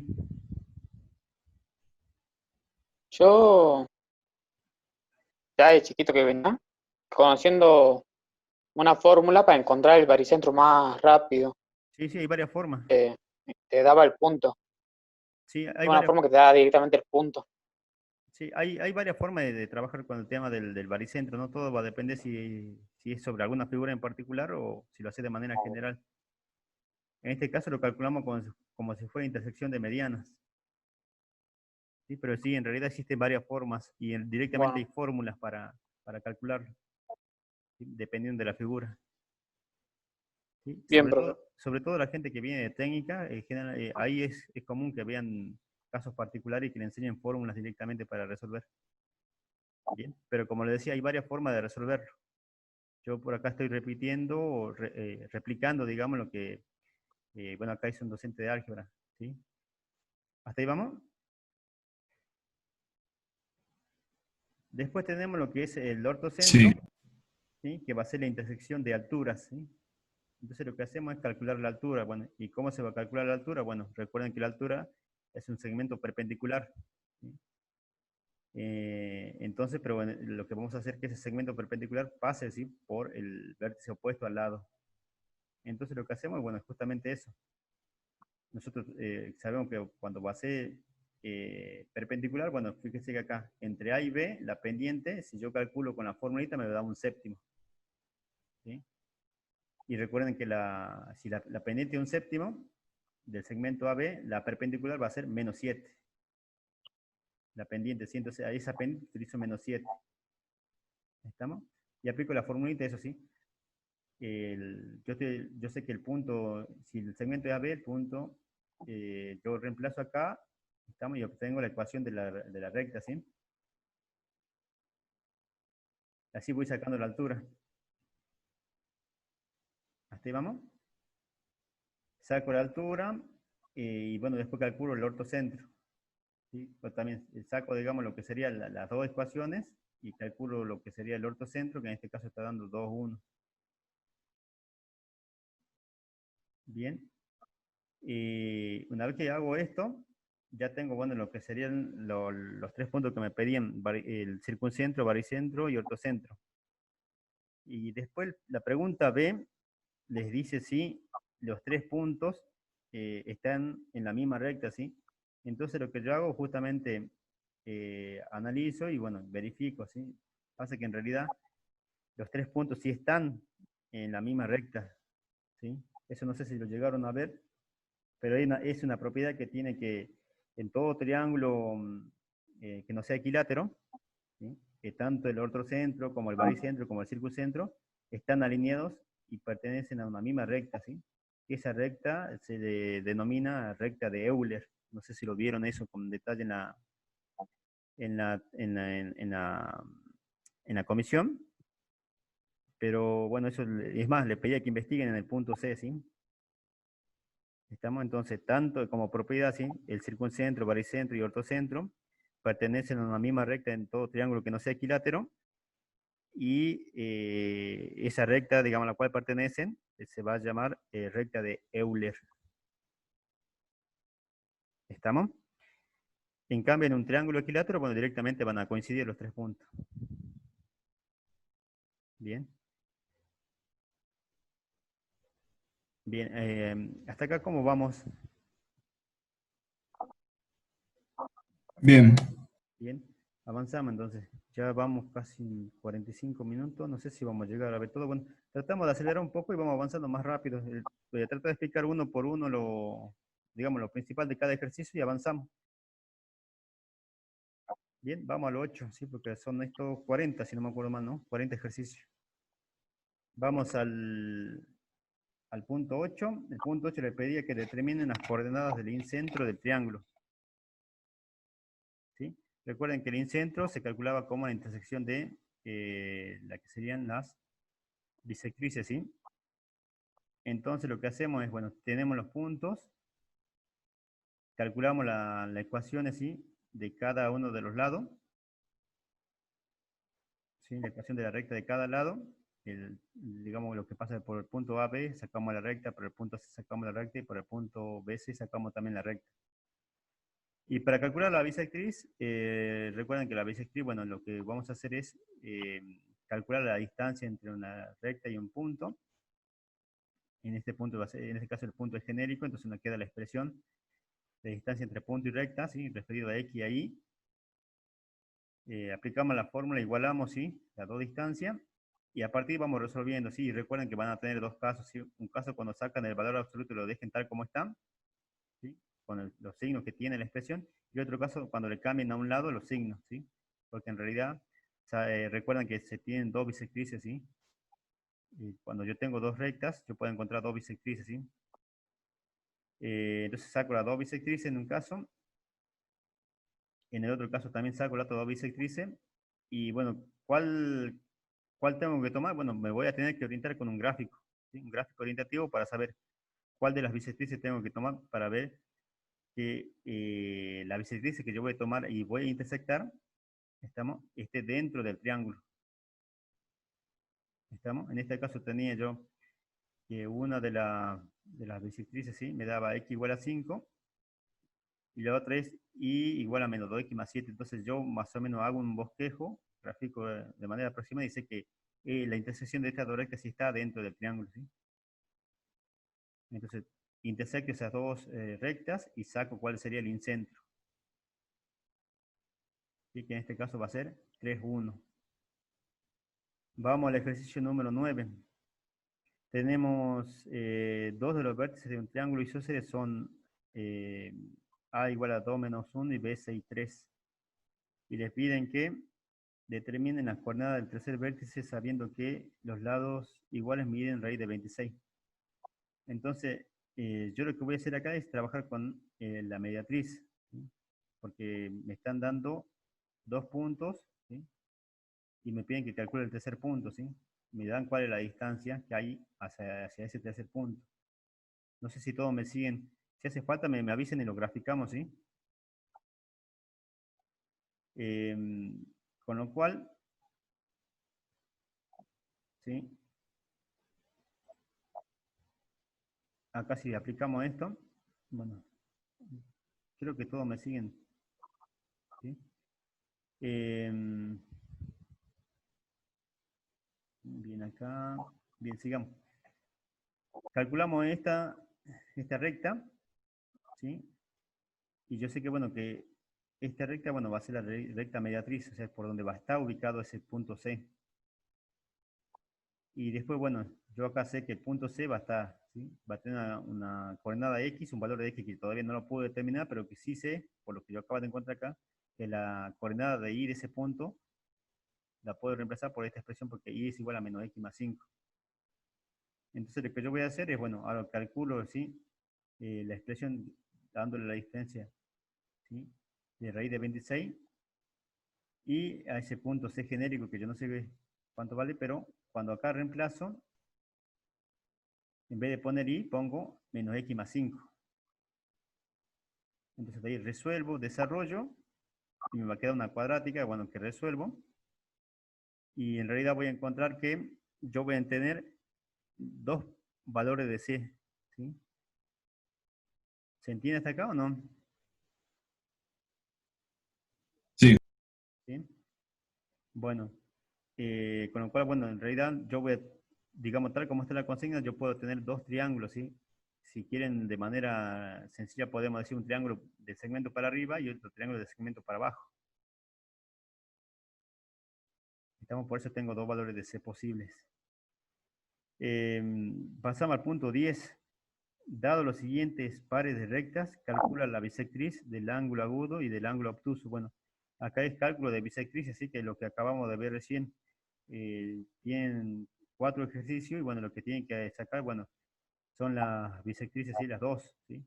S4: yo ya de chiquito que venía conociendo una fórmula para encontrar el baricentro más rápido.
S1: sí, hay varias formas.
S4: Te daba el punto.
S1: Sí, hay
S4: Una
S1: varias,
S4: forma que te da directamente el punto.
S1: sí, hay varias formas de trabajar con el tema del baricentro, ¿no? Todo va a depender si es sobre alguna figura en particular o si lo hace de manera general. En este caso lo calculamos como si fuera intersección de medianas. ¿Sí? Pero sí, en realidad existen varias formas y directamente hay
S4: Bueno,
S1: fórmulas para calcularlo, ¿sí? Dependiendo de la figura. ¿Sí?
S4: bien, profe.
S1: Sobre todo la gente que viene de técnica, en general, ahí es común que vean casos particulares y que le enseñen fórmulas directamente para resolver. Bien, pero como le decía, hay varias formas de resolverlo. Yo por acá estoy repitiendo o replicando, digamos, lo que, bueno, acá hice un docente de álgebra, ¿sí? ¿Hasta ahí vamos? Después tenemos lo que es el ortocentro,
S2: Sí.
S1: ¿sí? Que va a ser la intersección de alturas, ¿sí? Entonces lo que hacemos es calcular la altura. Bueno, ¿y cómo se va a calcular la altura? Bueno, recuerden que la altura es un segmento perpendicular, ¿sí? Entonces, pero bueno, lo que vamos a hacer es que ese segmento perpendicular pase, ¿sí? Por el vértice opuesto al lado. Entonces lo que hacemos, bueno, es justamente eso. Nosotros sabemos que cuando va a ser perpendicular, bueno, fíjese que acá, entre A y B, la pendiente, si yo calculo con la formulita, me da un séptimo, ¿sí? Y recuerden que si la pendiente es un séptimo del segmento AB, la perpendicular va a ser menos 7. La pendiente, ¿sí? Entonces a esa pendiente utilizo menos 7. ¿Estamos? Y aplico la formulita, eso sí. Yo sé que el punto, si el segmento es AB, el punto, yo reemplazo acá, ¿estamos? Y obtengo la ecuación de la recta, ¿sí? Así voy sacando la altura. ¿Hasta ahí vamos? Saco la altura y bueno, después calculo el ortocentro, ¿sí? Pues también saco, digamos, lo que serían las dos ecuaciones y calculo lo que sería el ortocentro, que en este caso está dando 2, 1. Bien. Y una vez que hago esto, ya tengo, bueno, lo que serían los 3 puntos que me pedían, el circuncentro, baricentro y ortocentro. Y después la pregunta B les dice si los 3 puntos están en la misma recta, ¿sí? Entonces lo que yo hago justamente analizo y bueno, verifico, ¿sí? Pasa que en realidad los 3 puntos sí están en la misma recta, ¿sí? Eso no sé si lo llegaron a ver, pero es una propiedad que tiene que, en todo triángulo que no sea equilátero, ¿sí? Que tanto el ortocentro como el baricentro como el circuncentro están alineados y pertenecen a una misma recta, ¿sí? Esa recta se denomina recta de Euler. No sé si lo vieron eso con detalle en la comisión, pero bueno, eso es más, le pedía que investiguen en el punto C, ¿sí? Estamos entonces, tanto como propiedad, ¿sí? El circuncentro, baricentro y ortocentro pertenecen a una misma recta en todo triángulo que no sea equilátero, y esa recta, digamos, a la cual pertenecen, se va a llamar recta de Euler. ¿Estamos? En cambio, en un triángulo equilátero, bueno, directamente van a coincidir los 3 puntos. Bien. Bien, hasta acá, ¿cómo vamos?
S2: Bien.
S1: Bien, avanzamos entonces. Ya vamos casi 45 minutos. No sé si vamos a llegar a ver todo. Bueno, tratamos de acelerar un poco y vamos avanzando más rápido. Voy a tratar de explicar uno por uno digamos, lo principal de cada ejercicio y avanzamos. Bien, vamos al 8, ¿sí? Porque son estos 40, si no me acuerdo mal, ¿no? 40 ejercicios. Vamos al punto 8. El punto 8 le pedía que determinen las coordenadas del incentro del triángulo, ¿sí? Recuerden que el incentro se calculaba como la intersección de la que serían las bisectrices, ¿sí? Entonces lo que hacemos es, bueno, tenemos los puntos, calculamos la ecuación, ¿sí? De cada uno de los lados, ¿sí? La ecuación de la recta de cada lado, digamos lo que pasa por el punto AB, sacamos la recta, por el punto C sacamos la recta, y por el punto BC sacamos también la recta. Y para calcular la bisectriz, recuerden que la bisectriz, bueno, lo que vamos a hacer es calcular la distancia entre una recta y un punto. En este punto en este caso el punto es genérico, entonces nos queda la expresión de distancia entre punto y recta, ¿sí? Referido a X y a Y. Aplicamos la fórmula, igualamos, ¿sí? Las dos distancias, y a partir vamos resolviendo, ¿sí? Y recuerden que van a tener dos casos, ¿sí? Un caso cuando sacan el valor absoluto y lo dejen tal como están, ¿sí? Con los signos que tiene la expresión, y otro caso cuando le cambien a un lado los signos, ¿sí? Porque en realidad, o sea, recuerden que se tienen dos bisectrices, ¿sí? Y cuando yo tengo dos rectas, yo puedo encontrar dos bisectrices, ¿sí? Entonces saco las dos bisectrices en un caso, en el otro caso también saco las otras dos bisectrices, y bueno, ¿cuál tengo que tomar? Bueno, me voy a tener que orientar con un gráfico, ¿sí? Un gráfico orientativo para saber cuál de las bisectrices tengo que tomar para ver que la bisectriz que yo voy a tomar y voy a intersectar, ¿estamos? Esté dentro del triángulo. ¿Estamos? En este caso tenía yo que una de las bisectrices, ¿sí? Me daba x igual a 5, y la otra es y igual a menos 2x más 7. Entonces yo más o menos hago un bosquejo, gráfico de manera aproximada, y dice que la intersección de estas dos rectas sí está dentro del triángulo, ¿sí? Entonces, intersecto esas dos rectas y saco cuál sería el incentro. ¿Sí? Que en este caso va a ser 3, 1. Vamos al ejercicio número 9. Tenemos dos de los vértices de un triángulo isósceles son A igual a 2 menos 1 y B 6, 3. Y les piden que determinen las coordenadas del tercer vértice sabiendo que los lados iguales miden raíz de 26. Entonces, yo lo que voy a hacer acá es trabajar con la mediatriz, ¿sí? Porque me están dando 2 puntos, ¿sí? Y me piden que calcule el tercer punto, ¿sí? Me dan cuál es la distancia que hay hacia ese tercer punto. No sé si todos me siguen. Si hace falta, me avisen y lo graficamos, ¿sí? Con lo cual, ¿sí? Acá si aplicamos esto, bueno, creo que todos me siguen, ¿sí? Bien acá, bien, sigamos. Calculamos esta recta, ¿sí? Y yo sé que, bueno, que esta recta, bueno, va a ser la recta mediatriz, o sea, por donde va a estar ubicado ese punto C. Y después, bueno, yo acá sé que el punto C va a estar, ¿sí? Va a tener una coordenada X, un valor de X que todavía no lo puedo determinar, pero que sí sé, por lo que yo acabo de encontrar acá, que la coordenada de Y de ese punto la puedo reemplazar por esta expresión porque Y es igual a menos X más 5. Entonces lo que yo voy a hacer es, bueno, ahora calculo, ¿sí? La expresión dándole la distancia, ¿sí? De raíz de 26 y a ese punto C genérico que yo no sé cuánto vale, pero cuando acá reemplazo, en vez de poner Y, pongo menos X más 5. Entonces de ahí resuelvo, desarrollo, y me va a quedar una cuadrática, bueno, que resuelvo. Y en realidad voy a encontrar que yo voy a tener dos valores de C, ¿sí? ¿Se entiende hasta acá o no?
S2: Sí.
S1: ¿Sí? Bueno, con lo cual, bueno, en realidad yo voy a, digamos, tal como está la consigna, yo puedo tener dos triángulos, ¿sí? Si quieren, de manera sencilla, podemos decir un triángulo de segmento para arriba y otro triángulo de segmento para abajo. Estamos, por eso tengo dos valores de C posibles. Pasamos al punto 10. Dado los siguientes pares de rectas, calcula la bisectriz del ángulo agudo y del ángulo obtuso. Bueno, acá es cálculo de bisectriz, así que lo que acabamos de ver recién, tienen 4 ejercicios y bueno, lo que tienen que sacar, bueno, son las bisectrices, ¿sí? Las dos, ¿sí?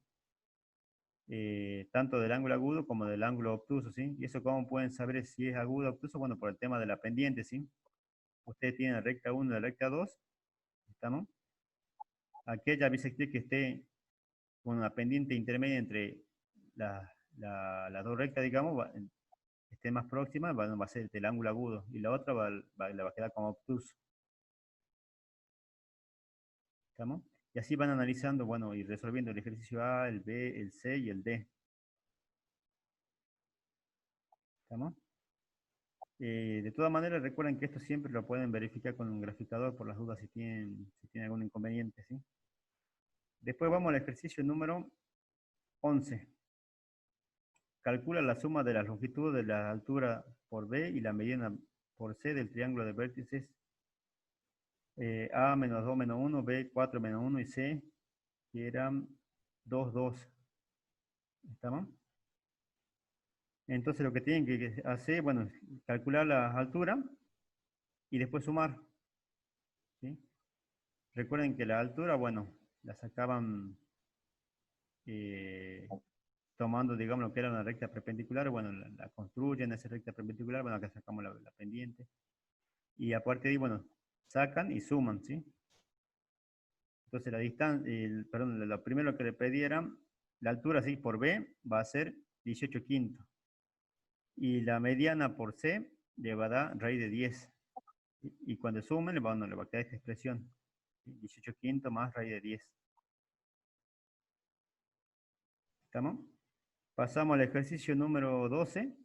S1: Tanto del ángulo agudo como del ángulo obtuso, ¿sí? Y eso, ¿cómo pueden saber si es agudo o obtuso? Bueno, por el tema de la pendiente, ¿sí? Ustedes tienen la recta 1 y la recta 2, ¿estamos? Aquella bisectriz que esté con una pendiente intermedia entre las dos rectas, digamos, esté más próxima, va a ser el ángulo agudo, y la otra le va a quedar como obtuso. ¿Estamos? Y así van analizando, bueno, y resolviendo el ejercicio A, el B, el C y el D. ¿Estamos? De todas maneras, recuerden que esto siempre lo pueden verificar con un graficador por las dudas si tienen algún inconveniente, ¿sí? Después vamos al ejercicio número 11. Calcula la suma de las longitudes de la altura por B y la mediana por C del triángulo de vértices A menos 2 menos 1, B 4 menos 1 y C, que eran 2, 2. ¿Estamos? Entonces lo que tienen que hacer, bueno, es calcular las alturas y después sumar, ¿sí? Recuerden que la altura, bueno, la sacaban tomando, digamos, lo que era una recta perpendicular, bueno, la construyen esa recta perpendicular, bueno, acá sacamos la pendiente. Y aparte de ahí, bueno, sacan y suman, ¿sí? Entonces la distancia, perdón, lo primero que le pedieran la altura, sí, por B va a ser 18 quintos. Y la mediana por C le va a dar raíz de 10. Y cuando sumen, le va a quedar esta expresión. 18 quintos más raíz de 10. ¿Estamos? Pasamos al ejercicio número 12.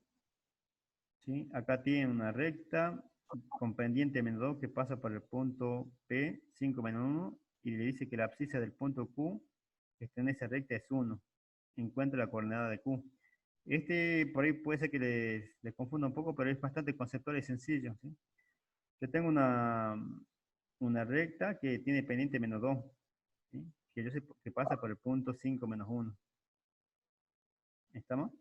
S1: ¿Sí? Acá tiene una recta con pendiente menos 2 que pasa por el punto P, 5 menos 1, y le dice que la abscisa del punto Q que está en esa recta es 1. Encuentra la coordenada de Q. Este por ahí puede ser que les confunda un poco, pero es bastante conceptual y sencillo. ¿Sí? Yo tengo una recta que tiene pendiente menos 2, ¿sí? Que yo sé que pasa por el punto 5 menos 1. ¿Estamos?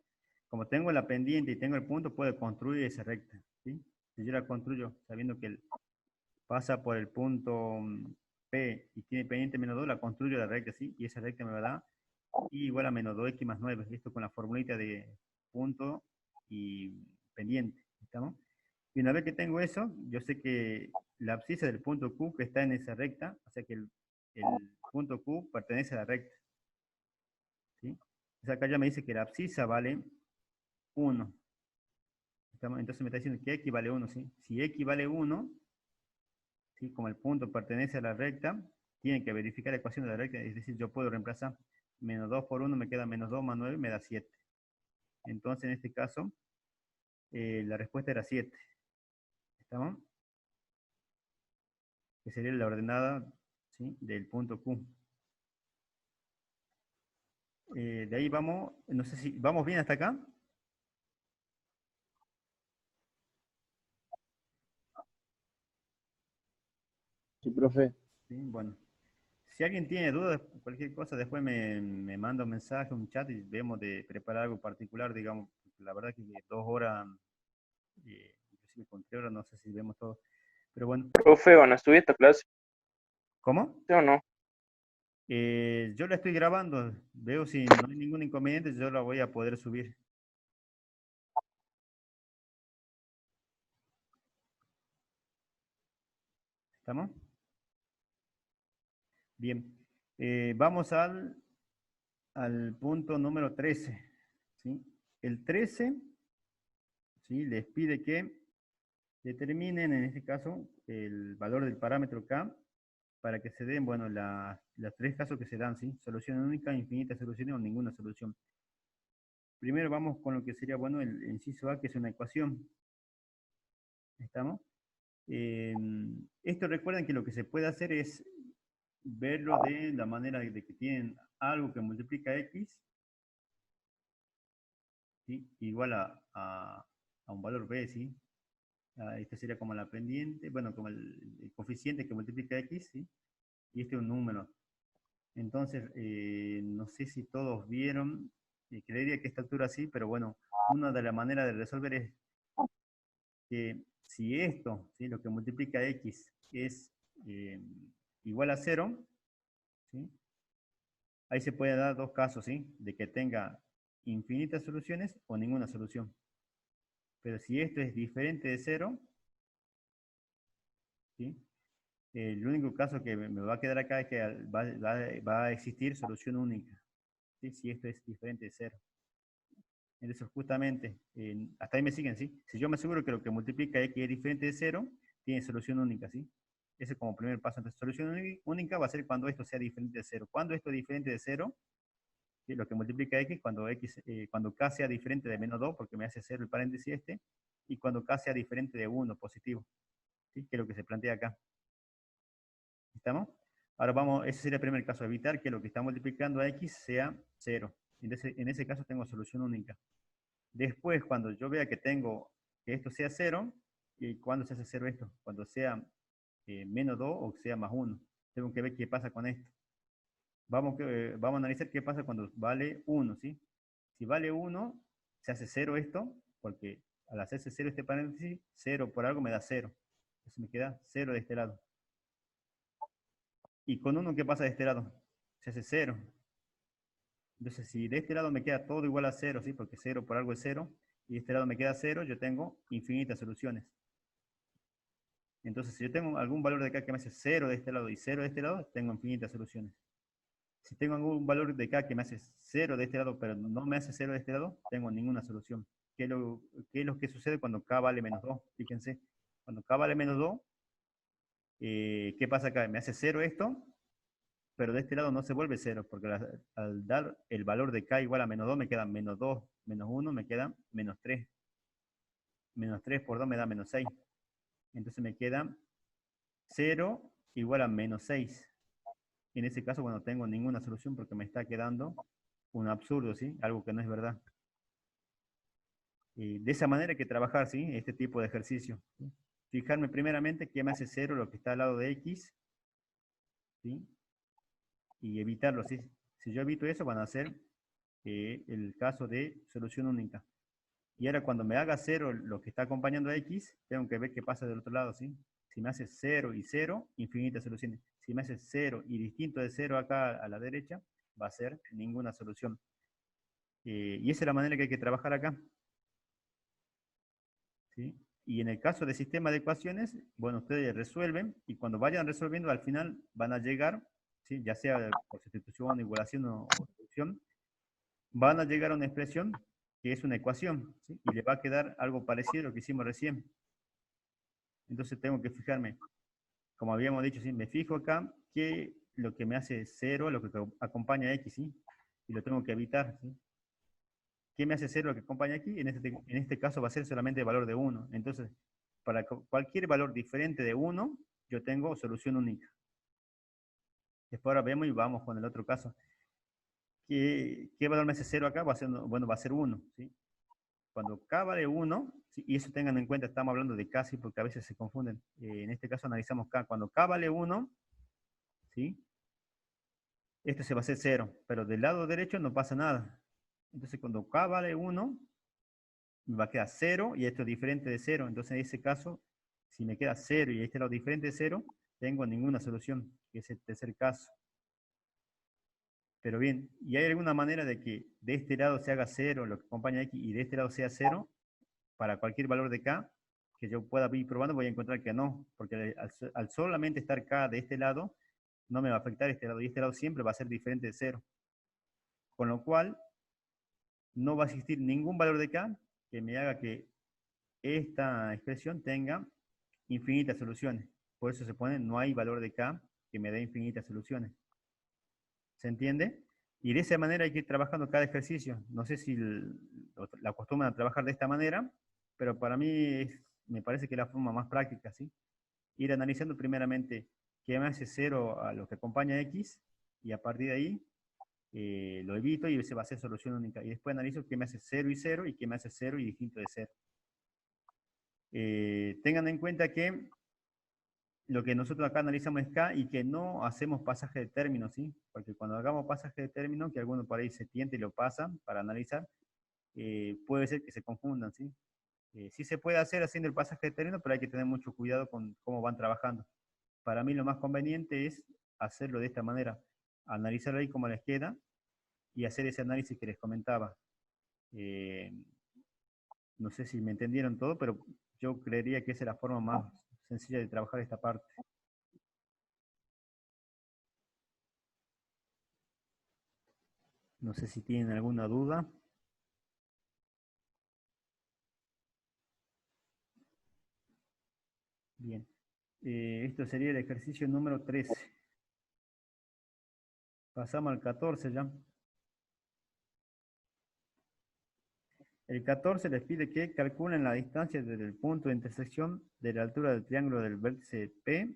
S1: Como tengo la pendiente y tengo el punto, puedo construir esa recta. ¿Sí? Si yo la construyo sabiendo que pasa por el punto P y tiene pendiente menos 2, la construyo la recta, ¿sí? Y esa recta me va a dar y igual a menos 2x más 9. Esto con la formulita de punto y pendiente. ¿Estamos? Y una vez que tengo eso, yo sé que la abscisa del punto Q que está en esa recta, o sea que el punto Q pertenece a la recta. ¿Sí? Entonces acá ya me dice que la abscisa vale 1. Entonces me está diciendo que x vale 1. ¿Sí? Si x vale 1, ¿sí? Como el punto pertenece a la recta, tienen que verificar la ecuación de la recta, es decir, yo puedo reemplazar menos 2 por 1, me queda menos 2 más 9, me da 7. Entonces, en este caso, la respuesta era 7. ¿Estamos? Que sería la ordenada, ¿sí? Del punto Q. De ahí vamos, no sé si, ¿vamos bien hasta acá?
S7: Sí, profe.
S1: Sí, bueno. Si alguien tiene dudas, cualquier cosa, después me manda un mensaje, un chat y vemos de preparar algo particular, digamos. La verdad que 2 horas, inclusive con 3 horas, no sé si vemos todo. Pero bueno.
S7: Profe, ¿van a subir esta clase?
S1: ¿Cómo?
S7: ¿Sí o no?
S1: Yo la estoy grabando. Veo si no hay ningún inconveniente, yo la voy a poder subir. ¿Estamos? Bien. Vamos al punto número 13. ¿Sí? El 13, ¿sí? Les pide que determinen, en este caso, el valor del parámetro K para que se den, bueno, los 3 casos que se dan, ¿sí? Solución única, infinitas soluciones o ninguna solución. Primero vamos con lo que sería, bueno, el inciso A, que es una ecuación. ¿Estamos? Esto recuerden que lo que se puede hacer es verlo de la manera de que tienen algo que multiplica X, ¿sí? Igual a un valor B, ¿sí? Este sería como la pendiente, bueno, como el coeficiente que multiplica X, ¿sí? Y este es un número. Entonces, no sé si todos vieron, creería que a esta altura sí, pero bueno, una de las maneras de resolver es que si esto, ¿sí? Lo que multiplica X es igual a 0, ¿sí? Ahí se puede dar 2 casos, ¿sí? De que tenga infinitas soluciones o ninguna solución. Pero si esto es diferente de 0, ¿sí? El único caso que me va a quedar acá es que va a existir solución única, ¿sí? Si esto es diferente de 0. Entonces, justamente, hasta ahí me siguen, ¿sí? Si yo me aseguro que lo que multiplica X es diferente de 0, tiene solución única, ¿sí? Ese es como primer paso. Entonces, solución única va a ser cuando esto sea diferente de 0. Cuando esto es diferente de 0, ¿sí? Lo que multiplica X, cuando K sea diferente de menos 2, porque me hace 0 el paréntesis este, y cuando K sea diferente de 1, positivo, ¿sí? Que es lo que se plantea acá. ¿Estamos? Ahora vamos, ese sería el primer caso, evitar que lo que está multiplicando a X sea 0. Entonces, en ese caso tengo solución única. Después, cuando yo vea que tengo que esto sea 0, ¿y cuándo se hace 0 esto? Cuando sea menos 2 o sea más 1. Tengo que ver qué pasa con esto. Vamos a analizar qué pasa cuando vale 1, ¿sí? Si vale 1, se hace 0 esto, porque al hacerse 0 este paréntesis, 0 por algo me da 0. Entonces me queda 0 de este lado. ¿Y con 1 qué pasa de este lado? Se hace 0. Entonces, si de este lado me queda todo igual a 0, ¿sí? Porque 0 por algo es 0, y de este lado me queda 0, yo tengo infinitas soluciones. Entonces, si yo tengo algún valor de acá que me hace 0 de este lado y 0 de este lado, tengo infinitas soluciones. Si tengo algún valor de K que me hace 0 de este lado, pero no me hace 0 de este lado, tengo ninguna solución. ¿Qué es lo que sucede cuando K vale menos 2? Fíjense, cuando K vale menos 2, ¿qué pasa acá? Me hace 0 esto, pero de este lado no se vuelve 0, porque al dar el valor de K igual a menos 2, me queda menos 2, menos 1, me queda menos 3. Menos 3 por 2 me da menos 6. Entonces me queda 0 igual a menos 6. En ese caso, bueno, no tengo ninguna solución porque me está quedando un absurdo, ¿sí? Algo que no es verdad. Y de esa manera hay que trabajar, ¿sí? Este tipo de ejercicio, ¿sí? Fijarme primeramente que me hace 0 lo que está al lado de X, ¿sí? Y evitarlo, ¿sí? Si yo evito eso, van a ser el caso de solución única. Y ahora cuando me haga 0 lo que está acompañando a X, tengo que ver qué pasa del otro lado, ¿sí? Si me hace 0 y 0, infinitas soluciones. Si me hace 0 y distinto de 0 acá a la derecha, va a ser ninguna solución. Y esa es la manera que hay que trabajar acá, ¿sí? Y en el caso de sistema de ecuaciones, bueno, ustedes resuelven y cuando vayan resolviendo al final van a llegar, ¿sí? Ya sea por sustitución, igualación o reducción, van a llegar a una expresión que es una ecuación, ¿sí? Y le va a quedar algo parecido a lo que hicimos recién. Entonces tengo que fijarme, como habíamos dicho, ¿sí? Me fijo acá que lo que me hace 0, lo que acompaña a X, ¿sí? Y lo tengo que evitar, ¿sí? ¿Qué me hace 0 lo que acompaña aquí? En este caso va a ser solamente el valor de 1. Entonces, para cualquier valor diferente de 1, yo tengo solución única. Después ahora vemos y vamos con el otro caso. ¿Qué valor me hace 0 acá? Va a ser, bueno, va a ser 1, ¿sí? Cuando K vale 1, ¿sí? Y eso tengan en cuenta, estamos hablando de K, ¿sí? Porque a veces se confunden. En este caso analizamos K. Cuando K vale 1, ¿sí? Esto se va a hacer 0, pero del lado derecho no pasa nada. Entonces cuando K vale 1, me va a quedar 0 y esto es diferente de 0. Entonces en ese caso, si me queda 0 y este lado diferente de 0, tengo ninguna solución, que es el tercer caso. Pero bien, ¿y hay alguna manera de que de este lado se haga 0, lo que acompaña a X, y de este lado sea 0? Para cualquier valor de K, que yo pueda ir probando, voy a encontrar que no, porque al solamente estar K de este lado, no me va a afectar este lado, y este lado siempre va a ser diferente de 0. Con lo cual, no va a existir ningún valor de K que me haga que esta expresión tenga infinitas soluciones. Por eso se pone, no hay valor de K que me dé infinitas soluciones. ¿Se entiende? Y de esa manera hay que ir trabajando cada ejercicio. No sé si la acostumbran a trabajar de esta manera, pero para mí me parece que es la forma más práctica, ¿sí? Ir analizando primeramente qué me hace 0 a lo que acompaña a X, y a partir de ahí lo evito y ese va a ser solución única. Y después analizo qué me hace 0 y 0 y qué me hace 0 y distinto de 0. Tengan en cuenta que lo que nosotros acá analizamos es K y que no hacemos pasaje de términos, ¿sí? Porque cuando hagamos pasaje de términos, que alguno por ahí se tiente y lo pasan para analizar, puede ser que se confundan, ¿sí? Sí se puede hacer haciendo el pasaje de términos, pero hay que tener mucho cuidado con cómo van trabajando. Para mí lo más conveniente es hacerlo de esta manera, analizar ahí cómo les queda y hacer ese análisis que les comentaba. No sé si me entendieron todo, pero yo creería que esa es la forma más sencilla de trabajar esta parte. No sé si tienen alguna duda. Bien. Esto sería el ejercicio número 13. Pasamos al 14 ya. El 14 les pide que calculen la distancia desde el punto de intersección de la altura del triángulo del vértice P,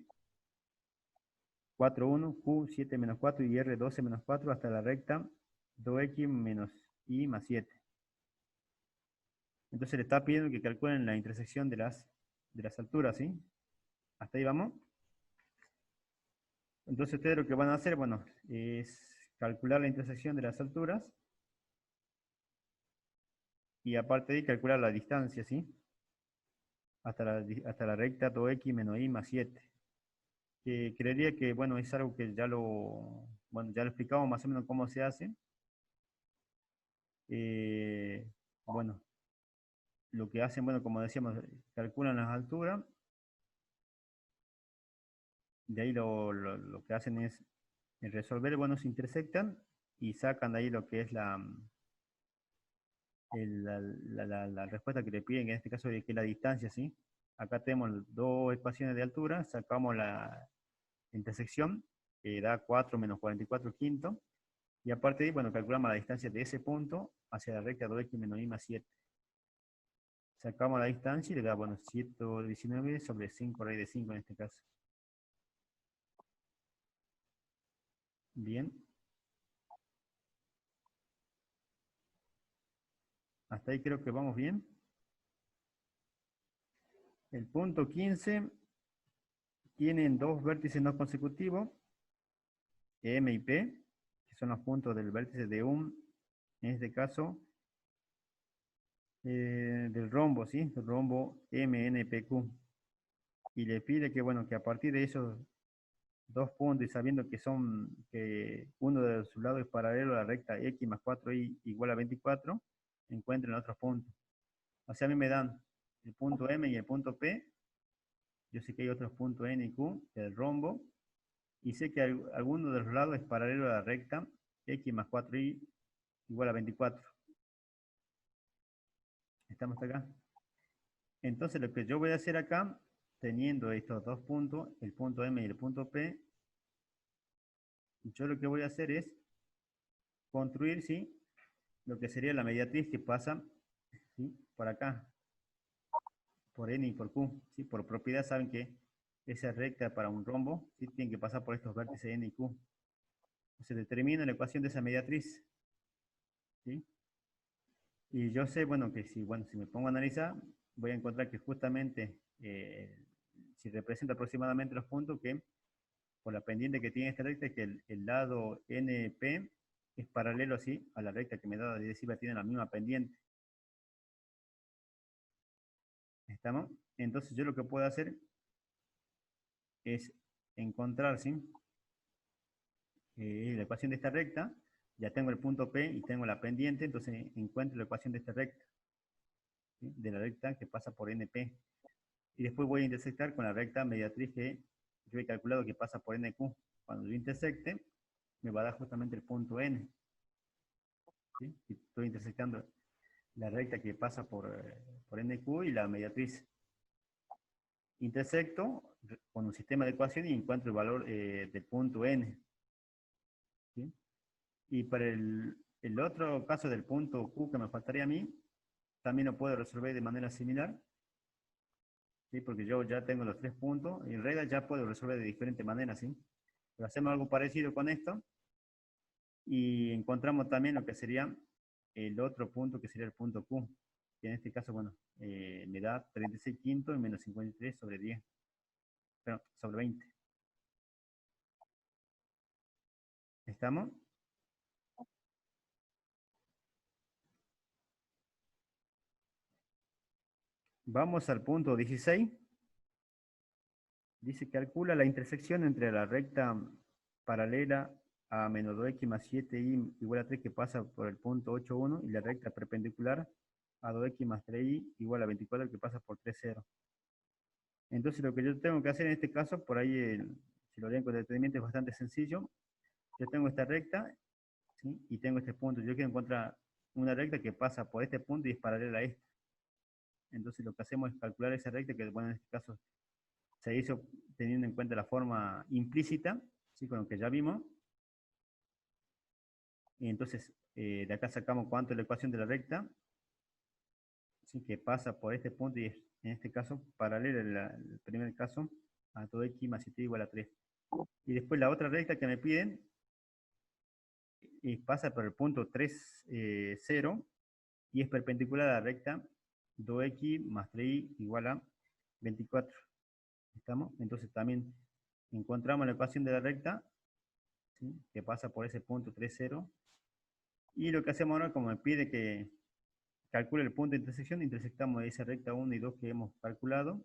S1: 4, 1, Q, 7 menos 4 y R, 12 menos 4 hasta la recta 2X menos Y más 7. Entonces le está pidiendo que calculen la intersección de las alturas, ¿sí? ¿Hasta ahí vamos? Entonces ustedes lo que van a hacer, bueno, es calcular la intersección de las alturas y aparte de ahí calcular la distancia, ¿sí? Hasta la recta 2X menos Y más 7. Que creería que, bueno, es algo que ya ya lo explicamos más o menos cómo se hace. Bueno, lo que hacen, bueno, como decíamos, calculan las alturas. De ahí lo que hacen es En resolver, bueno, se intersectan y sacan de ahí lo que es la respuesta que le piden, que en este caso que es la distancia, ¿sí? Acá tenemos dos ecuaciones de altura, sacamos la intersección, que da 4 menos 44 quinto, y aparte de ahí, bueno, calculamos la distancia de ese punto hacia la recta 2x menos y más 7. Sacamos la distancia y le da, bueno, 119 sobre 5 raíz de 5 en este caso. Bien. Hasta ahí creo que vamos bien. El punto 15 tienen dos vértices no consecutivos, M y P, que son los puntos del vértice de en este caso, del rombo, ¿sí? El rombo MNPQ. Y le pide que, bueno, que a partir de esos dos puntos y sabiendo que uno de sus lados es paralelo a la recta X más 4Y igual a 24, encuentren otros puntos. O sea, a mí me dan el punto M y el punto P. Yo sé que hay otros puntos N y Q del rombo. Y sé que alguno de los lados es paralelo a la recta X más 4Y igual a 24. ¿Estamos hasta acá? Entonces lo que yo voy a hacer acá, teniendo estos dos puntos, el punto M y el punto P, yo lo que voy a hacer es construir, ¿sí?, lo que sería la mediatriz que pasa, ¿sí?, por acá, por N y por Q. ¿Sí? Por propiedad saben que esa recta para un rombo, ¿sí?, tiene que pasar por estos vértices N y Q. Se determina la ecuación de esa mediatriz. ¿Sí? Y yo sé, bueno, que si me pongo a analizar, voy a encontrar que justamente, si representa aproximadamente los puntos, que por la pendiente que tiene esta recta, que el lado NP es paralelo así a la recta que me da adhesiva, tiene la misma pendiente. ¿Estamos? Entonces yo lo que puedo hacer es encontrar, ¿sí?, la ecuación de esta recta. Ya tengo el punto P y tengo la pendiente, entonces encuentro la ecuación de esta recta, ¿sí?, de la recta que pasa por NP. Y después voy a intersectar con la recta mediatriz que yo he calculado que pasa por NQ. Cuando yo intersecte, me va a dar justamente el punto N. ¿Sí? Y estoy intersectando la recta que pasa por NQ y la mediatriz. Intersecto con un sistema de ecuaciones y encuentro el valor del punto N. ¿Sí? Y para el otro caso del punto Q que me faltaría a mí, también lo puedo resolver de manera similar. ¿Sí? Porque yo ya tengo los tres puntos, y en realidad ya puedo resolver de diferentes maneras, ¿sí? Pero hacemos algo parecido con esto, y encontramos también lo que sería el otro punto, que sería el punto Q, que en este caso, bueno, me da 36 quintos y menos 53 sobre 10, perdón, sobre 20. ¿Estamos? Vamos al punto 16. Dice, calcula la intersección entre la recta paralela a menos 2x más 7y igual a 3 que pasa por el punto 8,1 y la recta perpendicular a 2x más 3y igual a 24 que pasa por 3,0. Entonces lo que yo tengo que hacer en este caso, por ahí si lo leen con detenimiento es bastante sencillo. Yo tengo esta recta, ¿sí?, y tengo este punto. Yo quiero encontrar una recta que pasa por este punto y es paralela a este. Entonces lo que hacemos es calcular esa recta, que bueno, en este caso se hizo teniendo en cuenta la forma implícita, ¿sí?, con lo que ya vimos. Y entonces de acá sacamos cuánto es la ecuación de la recta, ¿sí?, que pasa por este punto y es, en este caso, paralela al primer caso a todo x más 7 igual a 3. Y después la otra recta que me piden y pasa por el punto 3, 0, y es perpendicular a la recta 2x más 3y igual a 24. ¿Estamos? Entonces también encontramos la ecuación de la recta, ¿sí?, que pasa por ese punto 3, 0. Y lo que hacemos ahora, como me pide que calcule el punto de intersección, intersectamos esa recta 1 y 2 que hemos calculado,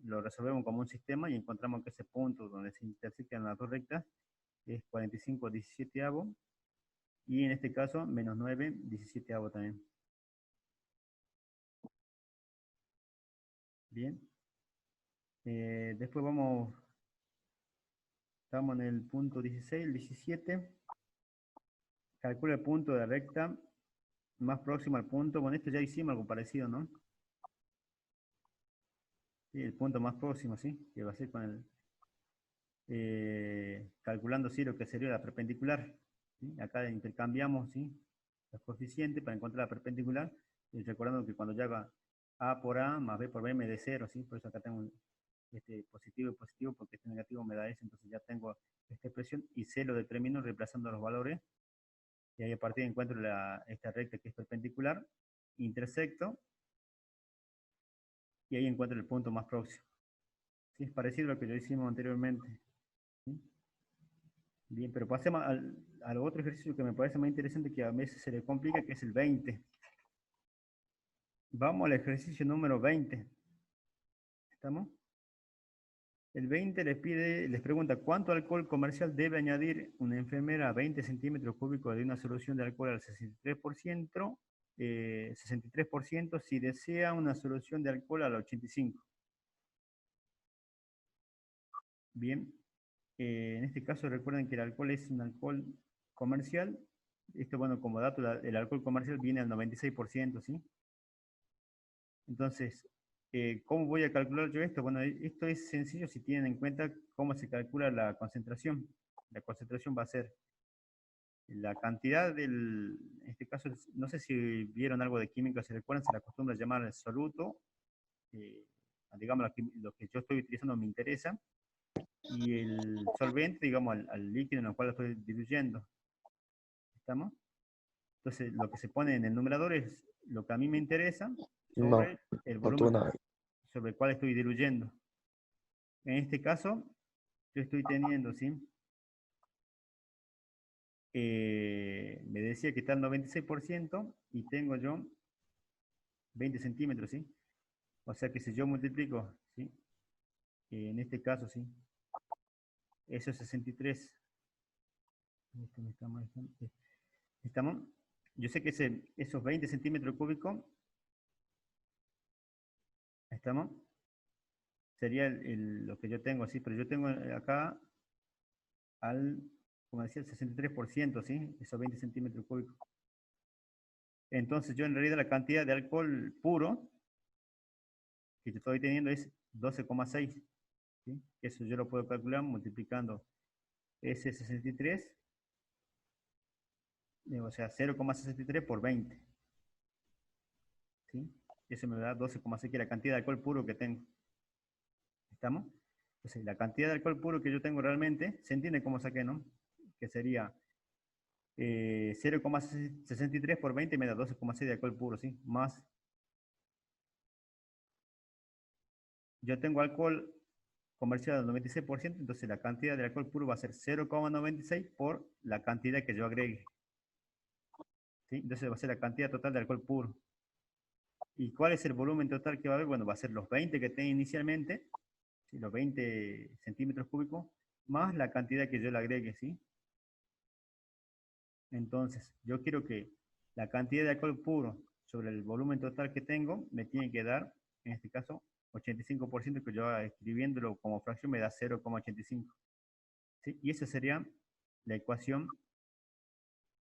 S1: lo resolvemos como un sistema y encontramos que ese punto donde se intersectan las dos rectas es 45 17avo, y en este caso menos 9 17avo también. Bien. Después Estamos en el punto 16, el 17. Calcula el punto de la recta más próximo al punto. Bueno, esto ya hicimos algo parecido, ¿no? Sí, el punto más próximo, ¿sí? Que va a ser con el... calculando, sí, lo que sería la perpendicular. ¿Sí? Acá intercambiamos, ¿sí? Los coeficientes para encontrar la perpendicular. Y recordando que cuando yo haga A por A más B por B me dé 0, ¿sí? Por eso acá tengo este positivo y positivo, porque este negativo me da eso, entonces ya tengo esta expresión y C lo determino reemplazando los valores. Y ahí a partir de encuentro esta recta que es perpendicular, intersecto, y ahí encuentro el punto más próximo. ¿Sí? Es parecido a lo que ya hicimos anteriormente. ¿Sí? Bien, pero pasemos al otro ejercicio que me parece más interesante, que a veces se le complica, que es el 20. Vamos al ejercicio número 20. ¿Estamos? El 20 les pregunta, ¿cuánto alcohol comercial debe añadir una enfermera a 20 centímetros cúbicos de una solución de alcohol al 63%, 63% si desea una solución de alcohol al 85%? Bien, en este caso recuerden que el alcohol es un alcohol comercial. Esto, bueno, como dato, el alcohol comercial viene al 96%, ¿sí? Entonces, ¿cómo voy a calcular yo esto? Bueno, esto es sencillo si tienen en cuenta cómo se calcula la concentración. La concentración va a ser la cantidad del, en este caso, no sé si vieron algo de química, se recuerdan, se le acostumbra llamar el soluto, digamos lo que yo estoy utilizando me interesa, y el solvente, digamos, al líquido en el cual lo estoy diluyendo. ¿Estamos? Entonces, lo que se pone en el numerador es lo que a mí me interesa
S3: No,
S1: sobre el
S3: no tuvo
S1: volumen
S3: nada.
S1: sobre el cual estoy diluyendo. En este caso, yo estoy teniendo, ¿sí? Me decía que está el 96% y tengo yo 20 centímetros, ¿sí? O sea que si yo multiplico, ¿sí? En este caso, ¿sí? Eso es 63. ¿Estamos? Yo sé que esos 20 centímetros cúbicos, ¿estamos? Sería lo que yo tengo, ¿sí? Pero yo tengo acá como decía, el 63%, ¿sí? Esos 20 centímetros cúbicos. Entonces yo en realidad la cantidad de alcohol puro que estoy teniendo es 12,6. ¿Sí? Eso yo lo puedo calcular multiplicando ese 63, o sea, 0,63 por 20. ¿Sí? Eso me da 12,6, que es la cantidad de alcohol puro que tengo. ¿Estamos? Entonces, la cantidad de alcohol puro que yo tengo realmente, se entiende cómo saqué, ¿no? Que sería 0,63 por 20 me da 12,6 de alcohol puro, ¿sí? Más, yo tengo alcohol comercial del 96%, entonces la cantidad de alcohol puro va a ser 0,96 por la cantidad que yo agregue. ¿Sí? Entonces va a ser la cantidad total de alcohol puro. ¿Y cuál es el volumen total que va a haber? Bueno, va a ser los 20 que tengo inicialmente, ¿sí? Los 20 centímetros cúbicos, más la cantidad que yo le agregue, ¿sí? Entonces, yo quiero que la cantidad de alcohol puro sobre el volumen total que tengo me tiene que dar, en este caso, 85%, que yo escribiéndolo como fracción me da 0,85. ¿Sí? Y esa sería la ecuación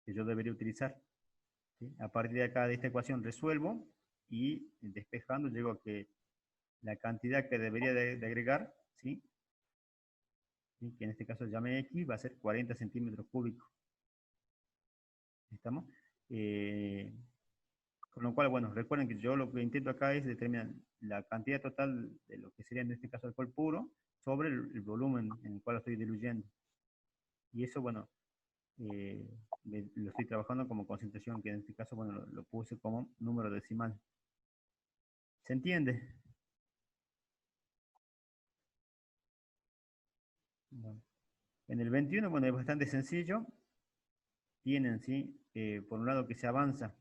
S1: que yo debería utilizar. ¿Sí? A partir de acá, de esta ecuación, resuelvo y despejando llego a que la cantidad que debería de agregar, ¿sí? ¿Sí? Que en este caso llame X, va a ser 40 centímetros cúbicos. ¿Estamos? Con lo cual, bueno, recuerden que yo lo que intento acá es determinar la cantidad total de lo que sería en este caso alcohol puro sobre el volumen en el cual lo estoy diluyendo. Y eso, bueno, lo estoy trabajando como concentración, que en este caso, bueno, lo puse como número decimal. ¿Se entiende? Bueno. En el 21, bueno, es bastante sencillo. Tienen, ¿sí? Por un lado que se avanza.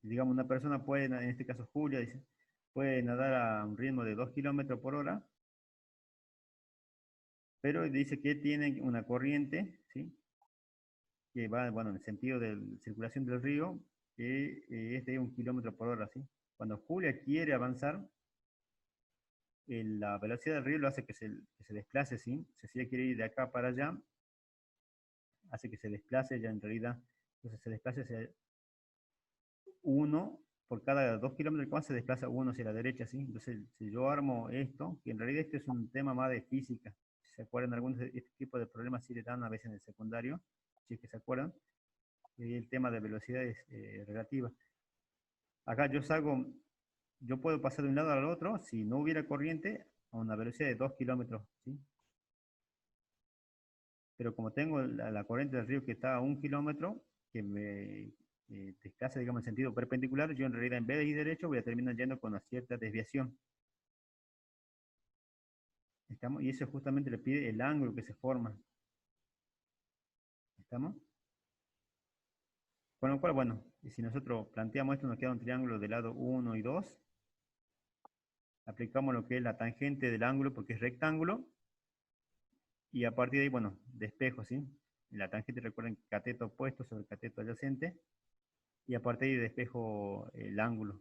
S1: Digamos, una persona puede, en este caso Julia, dice, puede nadar a un ritmo de 2 kilómetros por hora, pero dice que tiene una corriente, ¿sí? Que va, bueno, en el sentido de circulación del río, que es de 1 kilómetro por hora, ¿sí? Cuando Julia quiere avanzar, la velocidad del río lo hace que se desplace, ¿sí? Si ella quiere ir de acá para allá, hace que se desplace ya en realidad. Entonces se desplaza hacia 1, por cada 2 kilómetros que más se desplaza 1 hacia la derecha, ¿sí? Entonces, si yo armo esto, que en realidad este es un tema más de física, si se acuerdan, algunos de este tipo de problemas sí le dan a veces en el secundario, si es que se acuerdan, el tema de velocidades relativas. Acá yo puedo pasar de un lado al otro, si no hubiera corriente, a una velocidad de 2 kilómetros, ¿sí? Pero como tengo la corriente del río que está a 1 kilómetro, que me desplaza, digamos, en sentido perpendicular, yo en realidad en vez de ir derecho voy a terminar yendo con una cierta desviación. ¿Estamos? Y eso justamente le pide el ángulo que se forma. ¿Estamos? Con lo cual, bueno, y si nosotros planteamos esto, nos queda un triángulo de lado 1 y 2. Aplicamos lo que es la tangente del ángulo porque es rectángulo. Y a partir de ahí, bueno, despejo, ¿sí? La tangente, recuerden, cateto opuesto sobre cateto adyacente. Y a partir de ahí despejo el ángulo.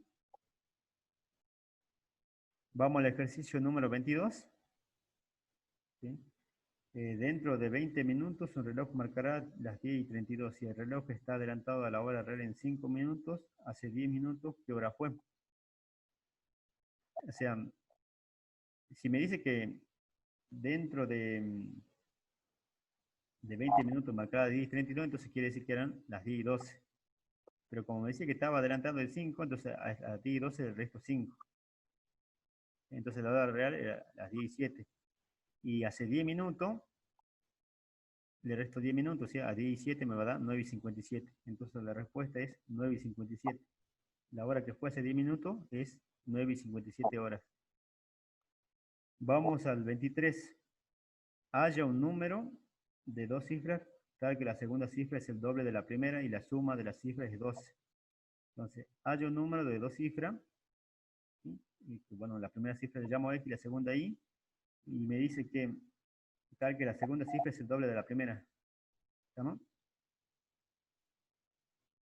S1: Vamos al ejercicio número 22. ¿Sí? Dentro de 20 minutos un reloj marcará las 10:32. Si el reloj está adelantado a la hora real en 5 minutos, hace 10 minutos, ¿qué hora fue? O sea, si me dice que dentro de 20 minutos marcará 10:32, entonces quiere decir que eran las 10:12. Pero como me decía que estaba adelantando el 5, entonces a 10:12 el resto 5. Entonces la hora real era las 17. Y hace 10 minutos, le resto 10 minutos, o sea, a 17 me va a dar 9:57. Entonces la respuesta es 9:57. La hora que fue hace 10 minutos es 9:57 horas. Vamos al 23. Haya un número de 2 cifras, tal que la segunda cifra es el doble de la primera y la suma de las cifras es 12. Entonces, haya un número de 2 cifras, ¿sí? Y, bueno, la primera cifra le llamo X y la segunda Y, y me dice que tal que la segunda cifra es el doble de la primera. ¿Estamos?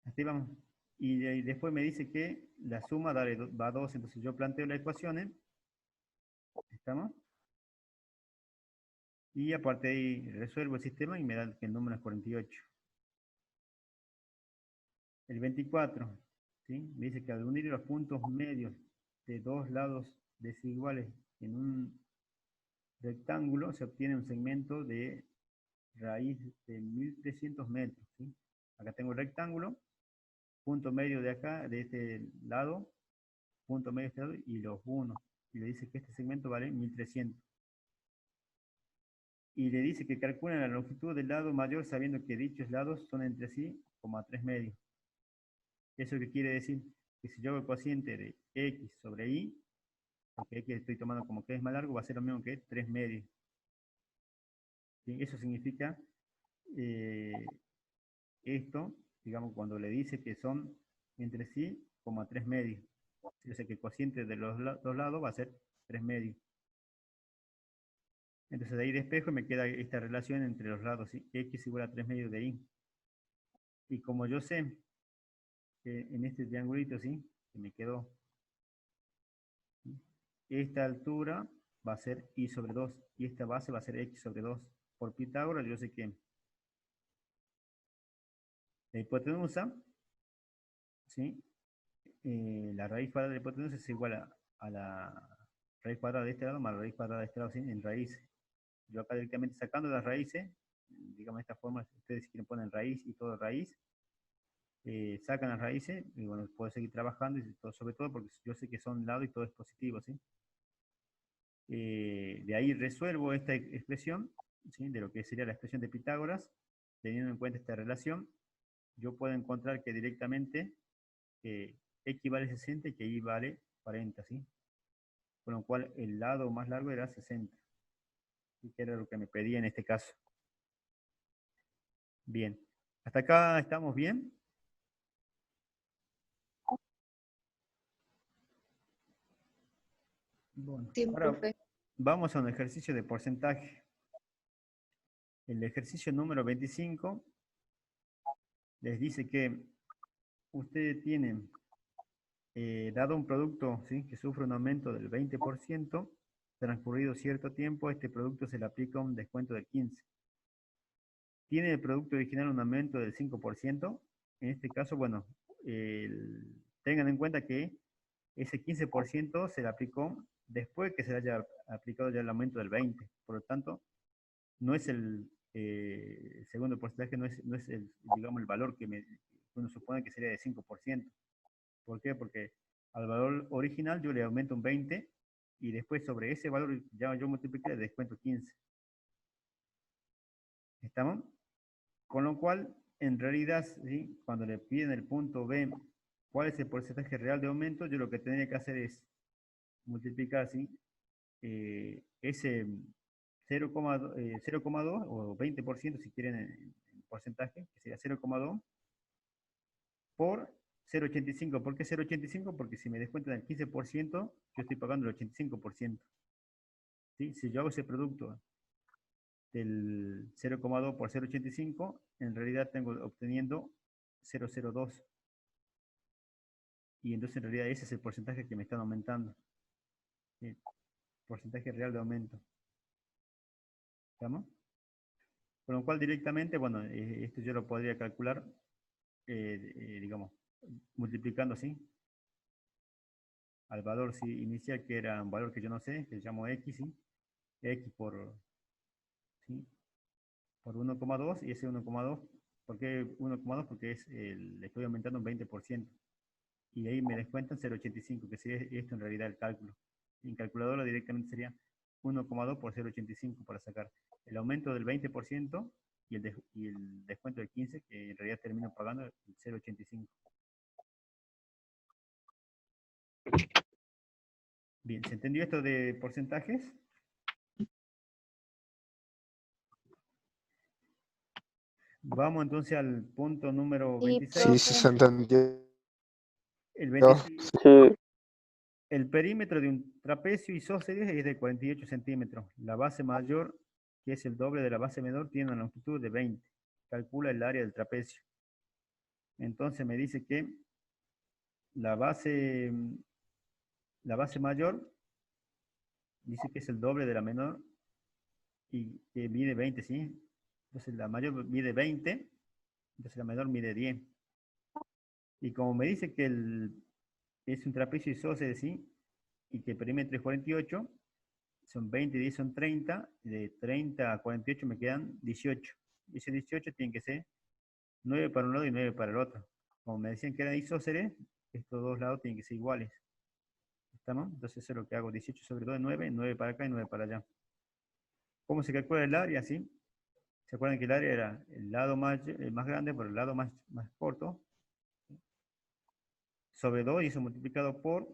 S1: Así vamos. Y después me dice que la suma va a 2, entonces yo planteo las ecuaciones. ¿Estamos? Y aparte de ahí resuelvo el sistema y me da que el número es 48. El 24, ¿sí? Me dice que al unir los puntos medios de dos lados desiguales en un rectángulo se obtiene un segmento de raíz de 1300 metros, ¿sí? Acá tengo el rectángulo, punto medio de acá, de este lado, punto medio de este lado y los 1. Y le dice que este segmento vale 1300. Y le dice que calcula la longitud del lado mayor sabiendo que dichos lados son entre sí como a 3 medios. ¿Eso qué quiere decir? Que si yo hago el cociente de x sobre y, porque x estoy tomando como que es más largo, va a ser lo mismo que 3 medios. ¿Sí? Eso significa esto, digamos, cuando le dice que son entre sí como a 3 medios. O sea que el cociente de los dos lados va a ser 3 medios. Entonces de ahí despejo y me queda esta relación entre los lados, ¿sí? X igual a 3 medios de y. Y como yo sé que en este triangulito, ¿sí? Que me quedó, ¿sí? Esta altura va a ser y sobre 2 y esta base va a ser x sobre 2. Por Pitágoras yo sé que la hipotenusa, ¿sí? La raíz cuadrada de la hipotenusa es igual a la raíz cuadrada de este lado más la raíz cuadrada de este lado, ¿sí? En raíces. Yo acá directamente sacando las raíces, digamos de esta forma, ustedes si quieren ponen raíz y todo raíz, sacan las raíces y bueno, puedo seguir trabajando, y todo, sobre todo porque yo sé que son lado y todo es positivo, ¿sí? De ahí resuelvo esta expresión, ¿sí? De lo que sería la expresión de Pitágoras, teniendo en cuenta esta relación, yo puedo encontrar que directamente x vale 60 y que y vale 40, ¿sí? Con lo cual el lado más largo era 60, ¿sí? Que era lo que me pedía en este caso. Bien, hasta acá estamos bien. Bueno,
S5: Sí,
S1: ahora
S5: profe.
S1: vamos a un ejercicio de porcentaje. El ejercicio número 25 les dice que ustedes tienen, dado un producto, ¿sí? Que sufre un aumento del 20%, transcurrido cierto tiempo, este producto se le aplica un descuento del 15%. ¿Tiene el producto original un aumento del 5%? En este caso, bueno, tengan en cuenta que ese 15% se le aplicó después que se le haya aplicado ya el aumento del 20%. Por lo tanto, no es el segundo porcentaje, no es el, digamos, el valor que uno supone que sería de 5%. ¿Por qué? Porque al valor original yo le aumento un 20% y después sobre ese valor ya yo multipliqué el descuento 15%. ¿Estamos? Con lo cual, en realidad, ¿sí? Cuando le piden el punto B, ¿cuál es el porcentaje real de aumento? Yo lo que tendría que hacer es multiplicar, ¿sí? Ese 0,2 o 20% si quieren en porcentaje, que sería 0,2 por 0,85. ¿Por qué 0,85? Porque si me descuentan el 15%, yo estoy pagando el 85%. ¿Sí? Si yo hago ese producto del 0,2 por 0,85, en realidad tengo obteniendo 0,02. Y entonces en realidad ese es el porcentaje que me están aumentando. ¿Sí? Porcentaje real de aumento. ¿Estamos? Con lo cual directamente, bueno, esto yo lo podría calcular, digamos, multiplicando así al valor inicial, que era un valor que yo no sé, que llamo X, ¿sí? X ¿sí? Por 1,2 y ese 1,2, ¿por qué 1,2? Porque le estoy aumentando un 20%. Y ahí me descuentan 0,85, que sería esto en realidad el cálculo. En calculadora directamente sería 1,2 por 0,85 para sacar el aumento del 20% y el descuento del 15%, que en realidad termino pagando el 0,85. Bien, ¿se entendió esto de porcentajes? Vamos entonces al punto número
S5: Sí,
S1: 26.
S3: Sí, sí se entendió.
S1: El 26.
S7: Sí,
S1: El perímetro de un trapecio isósceles es de 48 centímetros. La base mayor, que es el doble de la base menor, tiene una longitud de 20. Calcula el área del trapecio. Entonces me dice que la base mayor dice que es el doble de la menor y que mide 20, ¿sí? Entonces la mayor mide 20, entonces la menor mide 10. Y como me dice que es un trapecio isósceles, ¿sí? Y que el perímetro es 48, son 20 y 10 son 30, de 30 a 48 me quedan 18. Y ese 18 tiene que ser 9 para un lado y 9 para el otro. Como me decían que eran isósceles, estos dos lados tienen que ser iguales. ¿Estamos? Entonces eso es lo que hago, 18 sobre 2 es 9, 9 para acá y 9 para allá. ¿Cómo se calcula el área? ¿Sí? ¿Se acuerdan que el área era el lado más grande por el lado más corto? Sobre 2 y eso multiplicado por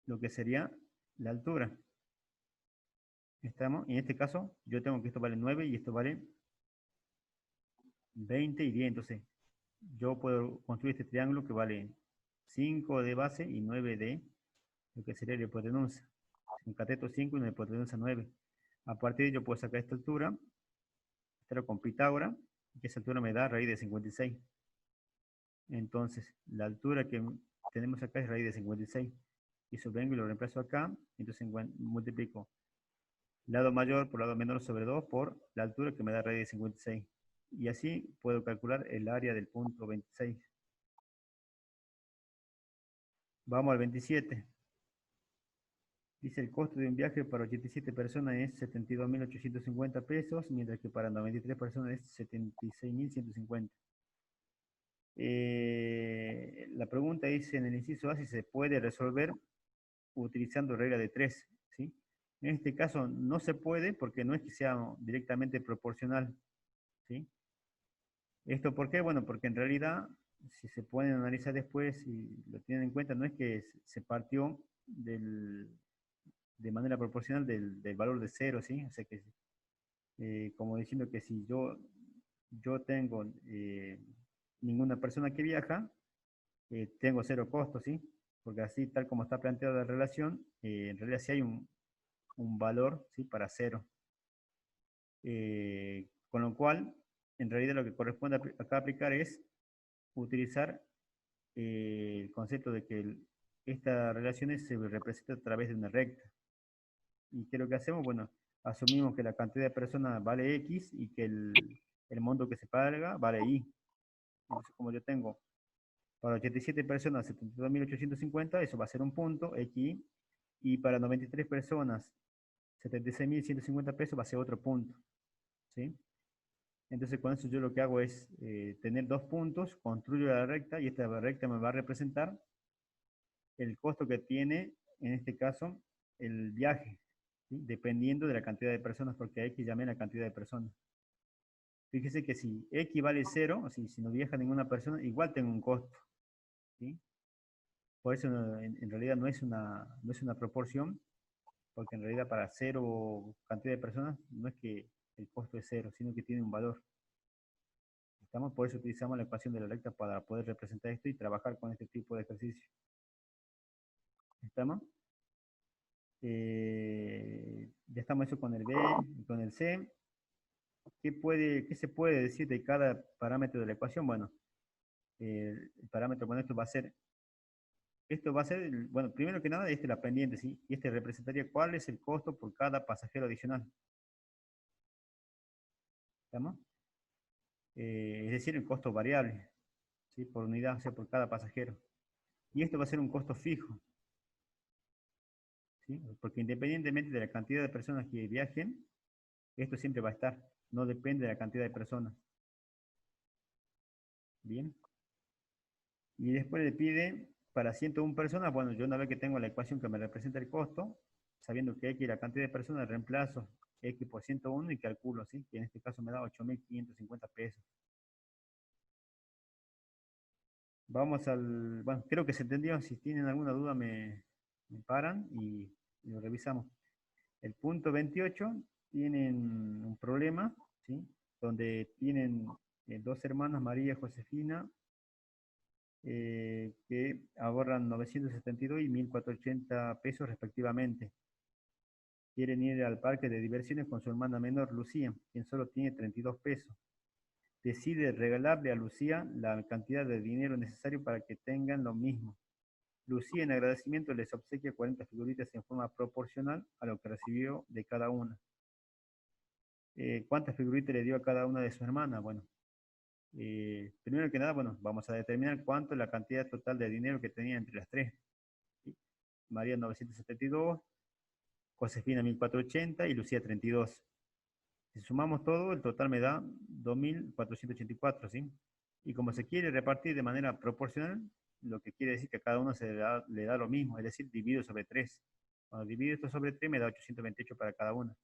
S1: lo que sería la altura. ¿Estamos? Y en este caso, yo tengo que esto vale 9 y esto vale 20 y 10. Entonces, yo puedo construir este triángulo que vale 5 de base y 9 de lo que sería la hipotenusa. Un cateto 5 y una hipotenusa 9. A partir de ello puedo sacar esta altura, pero con Pitágoras, que esa altura me da raíz de 56. Entonces, la altura que tenemos acá es raíz de 56. Y eso vengo y lo reemplazo acá, entonces multiplico lado mayor por lado menor sobre 2 por la altura que me da raíz de 56. Y así puedo calcular el área del punto 26. Vamos al 27. Dice el costo de un viaje para 87 personas es 72.850 pesos, mientras que para 93 personas es 76.150. La pregunta dice en el inciso A si se puede resolver utilizando regla de 3. ¿Sí? En este caso no se puede porque no es que sea directamente proporcional. ¿Sí? ¿Esto por qué? Bueno, porque en realidad, si se pueden analizar después y lo tienen en cuenta, no es que se partió de manera proporcional del valor de 0, ¿sí? O sea que, como diciendo que si yo tengo ninguna persona que viaja, tengo 0 costos, ¿sí? Porque así, tal como está planteada la relación, en realidad sí hay un valor, ¿sí? Para 0. Con lo cual, en realidad lo que corresponde acá aplicar es utilizar el concepto de que esta relación se representa a través de una recta. ¿Y qué es lo que hacemos? Bueno, asumimos que la cantidad de personas vale X y que el monto que se paga vale Y. Entonces, como yo tengo para 87 personas 72.850, eso va a ser un punto, X, y para 93 personas 76.150 pesos va a ser otro punto, ¿sí? Entonces con eso yo lo que hago es tener dos puntos, construyo la recta y esta recta me va a representar el costo que tiene, en este caso, el viaje, ¿sí? Dependiendo de la cantidad de personas, porque hay que llamar la cantidad de personas. Fíjese que si X vale 0, o si no viaja ninguna persona, igual tengo un costo, ¿sí? Por eso en realidad no es una proporción, porque en realidad para 0 cantidad de personas no es que el costo es 0, sino que tiene un valor. Por eso utilizamos la ecuación de la recta para poder representar esto y trabajar con este tipo de ejercicio. ¿Estamos? Ya estamos eso con el B y con el C. ¿Qué se puede decir de cada parámetro de la ecuación? Bueno, el parámetro con esto va a ser, bueno, primero que nada, la pendiente, ¿sí? Y este representaría cuál es el costo por cada pasajero adicional. ¿Estamos? Es decir, el costo variable, ¿sí? Por unidad, o sea, por cada pasajero. Y esto va a ser un costo fijo, ¿sí? Porque independientemente de la cantidad de personas que viajen, esto siempre va a estar, no depende de la cantidad de personas. Bien. Y después le pide para 101 personas, bueno, yo una vez que tengo la ecuación que me representa el costo, sabiendo que X es la cantidad de personas, reemplazo X por 101 y calculo, ¿sí? Que en este caso me da 8.550 pesos. Vamos bueno, creo que se entendió. Si tienen alguna duda me paran y lo revisamos. El punto 28 tienen un problema, ¿sí? Donde tienen dos hermanas, María y Josefina, que ahorran 972 y 1.480 pesos respectivamente. Quieren ir al parque de diversiones con su hermana menor, Lucía, quien solo tiene 32 pesos. Decide regalarle a Lucía la cantidad de dinero necesario para que tengan lo mismo. Lucía, en agradecimiento, les obsequia 40 figuritas en forma proporcional a lo que recibió de cada una. ¿Cuántas figuritas le dio a cada una de sus hermanas? Bueno, primero que nada, bueno, vamos a determinar cuánto es la cantidad total de dinero que tenía entre las tres. ¿Sí? María 972, Josefina 1.480 y Lucía 32. Si sumamos todo, el total me da 2.484, ¿sí? Y como se quiere repartir de manera proporcional, lo que quiere decir que a cada uno le da lo mismo, es decir, divido sobre 3. Cuando divido esto sobre 3 me da 828 para cada una.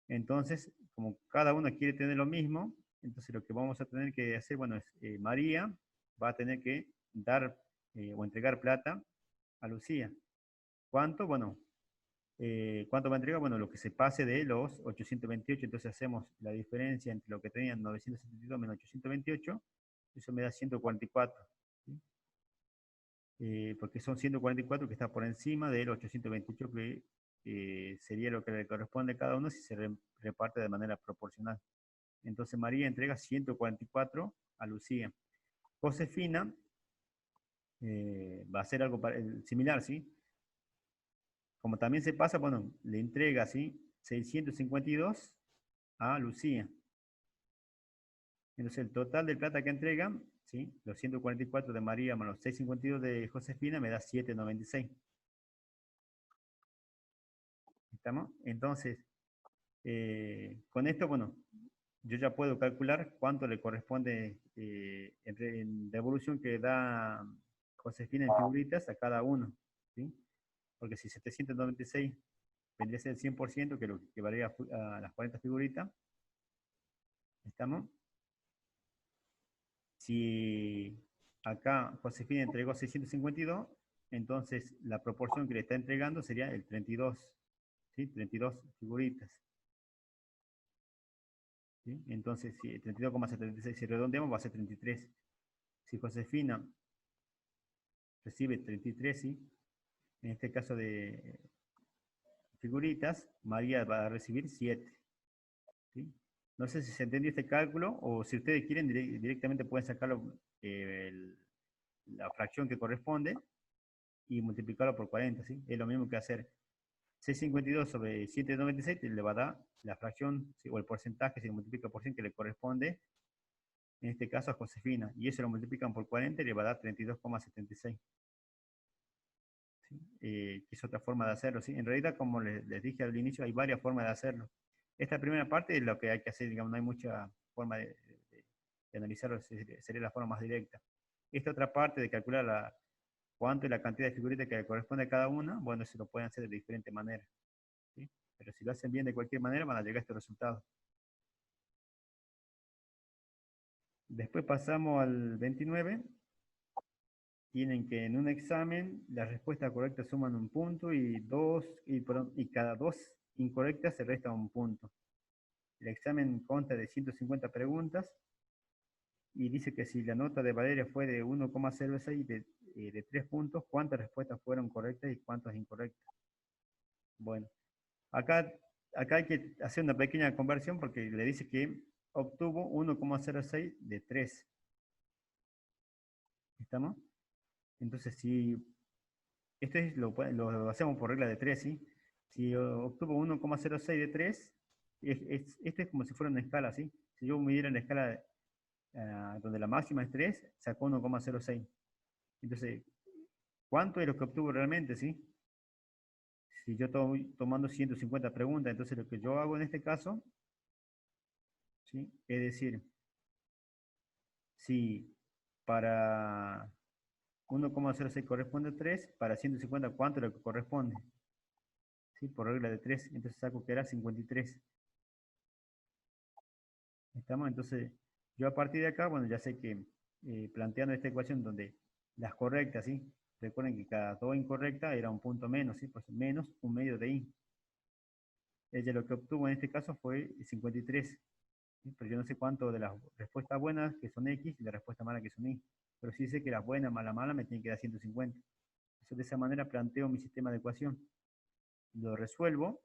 S1: Entonces, como cada una quiere tener lo mismo, entonces lo que vamos a tener que hacer, bueno, es María va a tener que dar o entregar plata a Lucía. ¿Cuánto? Bueno, ¿cuánto va a entregar? Bueno, lo que se pase de los 828, entonces hacemos la diferencia entre lo que tenían 972 menos 828, eso me da 144, ¿sí? Porque son 144 que está por encima del 828 que sería lo que le corresponde a cada uno si se reparte de manera proporcional. Entonces María entrega 144 a Lucía. Josefina va a hacer algo similar, ¿sí? Como también se pasa, bueno, le entrega, ¿sí? 652 a Lucía. Entonces el total de plata que entregan, ¿sí? Los 144 de María más los 652 de Josefina me da 796. ¿Estamos? Entonces, con esto, bueno, yo ya puedo calcular cuánto le corresponde en devolución que da Josefina en figuritas a cada uno, ¿sí? Porque si 796 vendría a ser el 100%, que lo que equivaldría a las 40 figuritas, ¿estamos? Si acá Josefina entregó 652, entonces la proporción que le está entregando sería el 32, ¿sí? 32 figuritas. ¿Sí? Entonces, si 32,76, si redondeamos, va a ser 33. Si Josefina recibe 33, ¿sí? En este caso de figuritas, María va a recibir 7. ¿Sí? No sé si se entendió este cálculo o si ustedes quieren directamente pueden sacarlo, la fracción que corresponde y multiplicarlo por 40. ¿Sí? Es lo mismo que hacer 652 sobre 796 le va a dar la fracción, ¿sí? O el porcentaje, si lo multiplica por 100, que le corresponde, en este caso a Josefina. Y eso lo multiplican por 40 y le va a dar 32,76. ¿Sí? Que es otra forma de hacerlo, ¿sí? En realidad, como les dije al inicio, hay varias formas de hacerlo. Esta primera parte es lo que hay que hacer, digamos, no hay mucha forma de analizarlo, sería la forma más directa. Esta otra parte de calcular cuánto es la cantidad de figuritas que le corresponde a cada una, bueno, se lo pueden hacer de diferentes maneras, ¿sí? Pero si lo hacen bien de cualquier manera, van a llegar a este resultado. Después pasamos al 29. Tienen que en un examen las respuestas correctas suman un punto y cada dos incorrectas se resta un punto. El examen consta de 150 preguntas y dice que si la nota de Valeria fue de 1,06 de 3 puntos, ¿cuántas respuestas fueron correctas y cuántas incorrectas? Bueno, acá hay que hacer una pequeña conversión porque le dice que obtuvo 1,06 de 3. ¿Estamos? Entonces, si esto lo hacemos por regla de 3, ¿sí? Si obtuvo 1,06 de 3, esto es como si fuera una escala, ¿sí? Si yo midiera en la escala donde la máxima es 3, sacó 1,06. Entonces, ¿cuánto es lo que obtuvo realmente, sí? Si yo estoy tomando 150 preguntas, entonces lo que yo hago en este caso, ¿sí? Es decir, si para 1,06 corresponde a 3, para 150, ¿cuánto es lo que corresponde? ¿Sí? Por regla de 3, entonces saco que era 53. ¿Estamos? Entonces, yo a partir de acá, bueno, ya sé que planteando esta ecuación donde las correctas, ¿sí? Recuerden que cada dos incorrectas era un punto menos, ¿sí? Pues menos un medio de i. Ella lo que obtuvo en este caso fue 53. ¿Sí? Pero yo no sé cuánto de las respuestas buenas, que son x, y las respuestas malas, que son y. Pero sí sé que las buenas, mala, me tienen que dar 150. Entonces, de esa manera planteo mi sistema de ecuación. Lo resuelvo,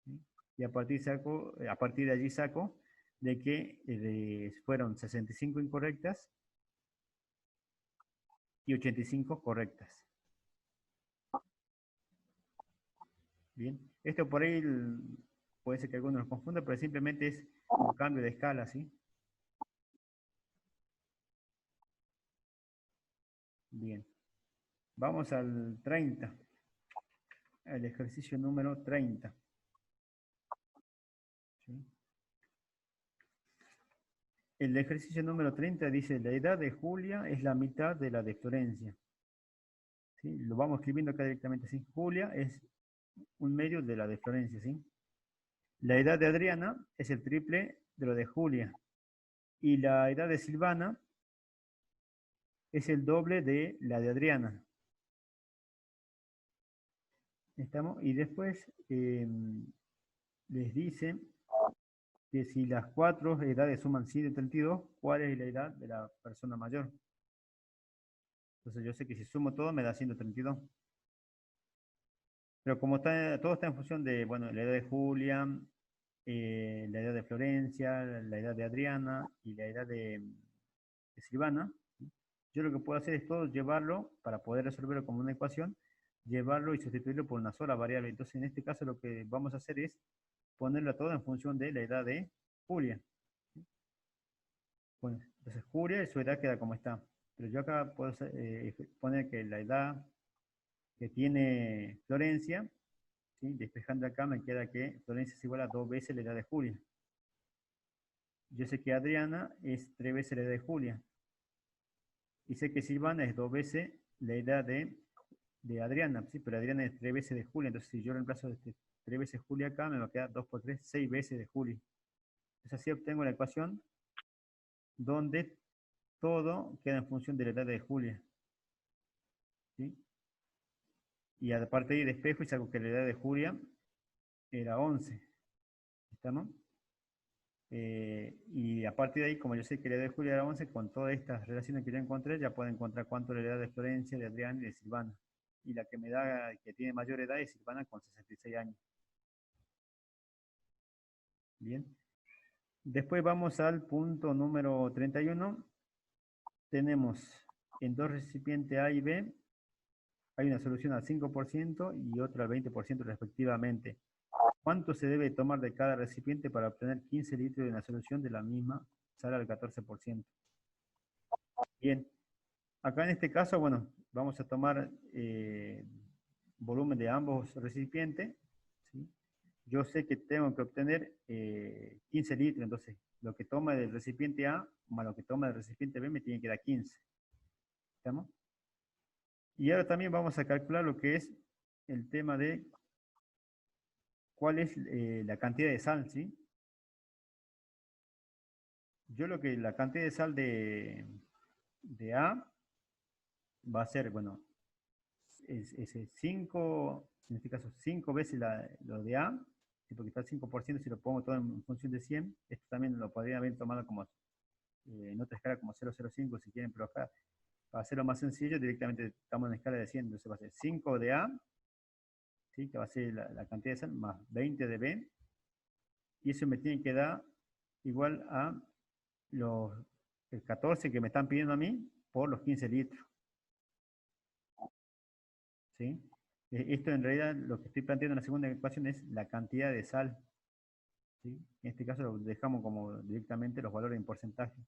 S1: ¿sí? Y a partir de allí saco de que fueron 65 incorrectas y 85 correctas. Bien, esto por ahí puede ser que algunos nos confunda, pero simplemente es un cambio de escala, ¿sí? Bien, vamos al 30, al ejercicio número 30. ¿Sí? El ejercicio número 30 dice, la edad de Julia es la mitad de la de Florencia. ¿Sí? Lo vamos escribiendo acá directamente, ¿sí? Julia es un medio de la de Florencia, ¿sí? La edad de Adriana es el triple de lo de Julia. Y la edad de Silvana es el doble de la de Adriana. ¿Estamos? Y después les dice que si las cuatro edades suman 132, ¿cuál es la edad de la persona mayor? Entonces yo sé que si sumo todo me da 132. Pero como todo está en función de, bueno, la edad de Julia, la edad de Florencia, la edad de Adriana y la edad de Silvana, ¿sí? Yo lo que puedo hacer es todo llevarlo, para poder resolverlo como una ecuación, llevarlo y sustituirlo por una sola variable. Entonces en este caso lo que vamos a hacer es ponerlo todo en función de la edad de Julia. ¿Sí? Bueno, entonces Julia y su edad queda como está. Pero yo acá puedo poner que la edad que tiene Florencia, ¿sí? Despejando acá me queda que Florencia es igual a 2 veces la edad de Julia. Yo sé que Adriana es 3 veces la edad de Julia. Y sé que Silvana es 2 veces la edad de Adriana, ¿sí? Pero Adriana es 3 veces de Julia. Entonces si yo reemplazo 3 veces Julia acá, me va a quedar 2 por 3, 6 veces de Julia. Entonces así obtengo la ecuación donde todo queda en función de la edad de Julia. ¿Sí? Y aparte de ahí despejo y saco que la edad de Julia era 11. ¿Estamos? Y a partir de ahí, como yo sé que la edad de Julia era 11, con todas estas relaciones que ya encontré, ya puedo encontrar cuánto es la edad de Florencia, de Adrián y de Silvana. Y la que me da, que tiene mayor edad es Silvana con 66 años. Bien. Después vamos al punto número 31. Tenemos en dos recipientes A y B hay una solución al 5% y otra al 20% respectivamente. ¿Cuánto se debe tomar de cada recipiente para obtener 15 litros de una solución de la misma sal al 14%? Bien, acá en este caso, bueno, vamos a tomar volumen de ambos recipientes, ¿sí? Yo sé que tengo que obtener 15 litros, entonces lo que toma del recipiente A más lo que toma del recipiente B me tiene que dar 15. ¿Estamos? Y ahora también vamos a calcular lo que es el tema de cuál es la cantidad de sal, ¿sí? Yo lo que la cantidad de sal de A va a ser, bueno, es 5, en este caso 5 veces lo de A, ¿sí? Porque está el 5%, si lo pongo todo en función de 100, esto también lo podría haber tomado como en otra escala como 0,05 si quieren, pero acá, para hacerlo más sencillo, directamente estamos en escala de 100, entonces va a ser 5 de A, ¿sí? Que va a ser la cantidad de sal, más 20 de B, y eso me tiene que dar igual a el 14 que me están pidiendo a mí por los 15 litros. ¿Sí? Esto en realidad lo que estoy planteando en la segunda ecuación es la cantidad de sal. ¿Sí? En este caso lo dejamos como directamente los valores en porcentaje.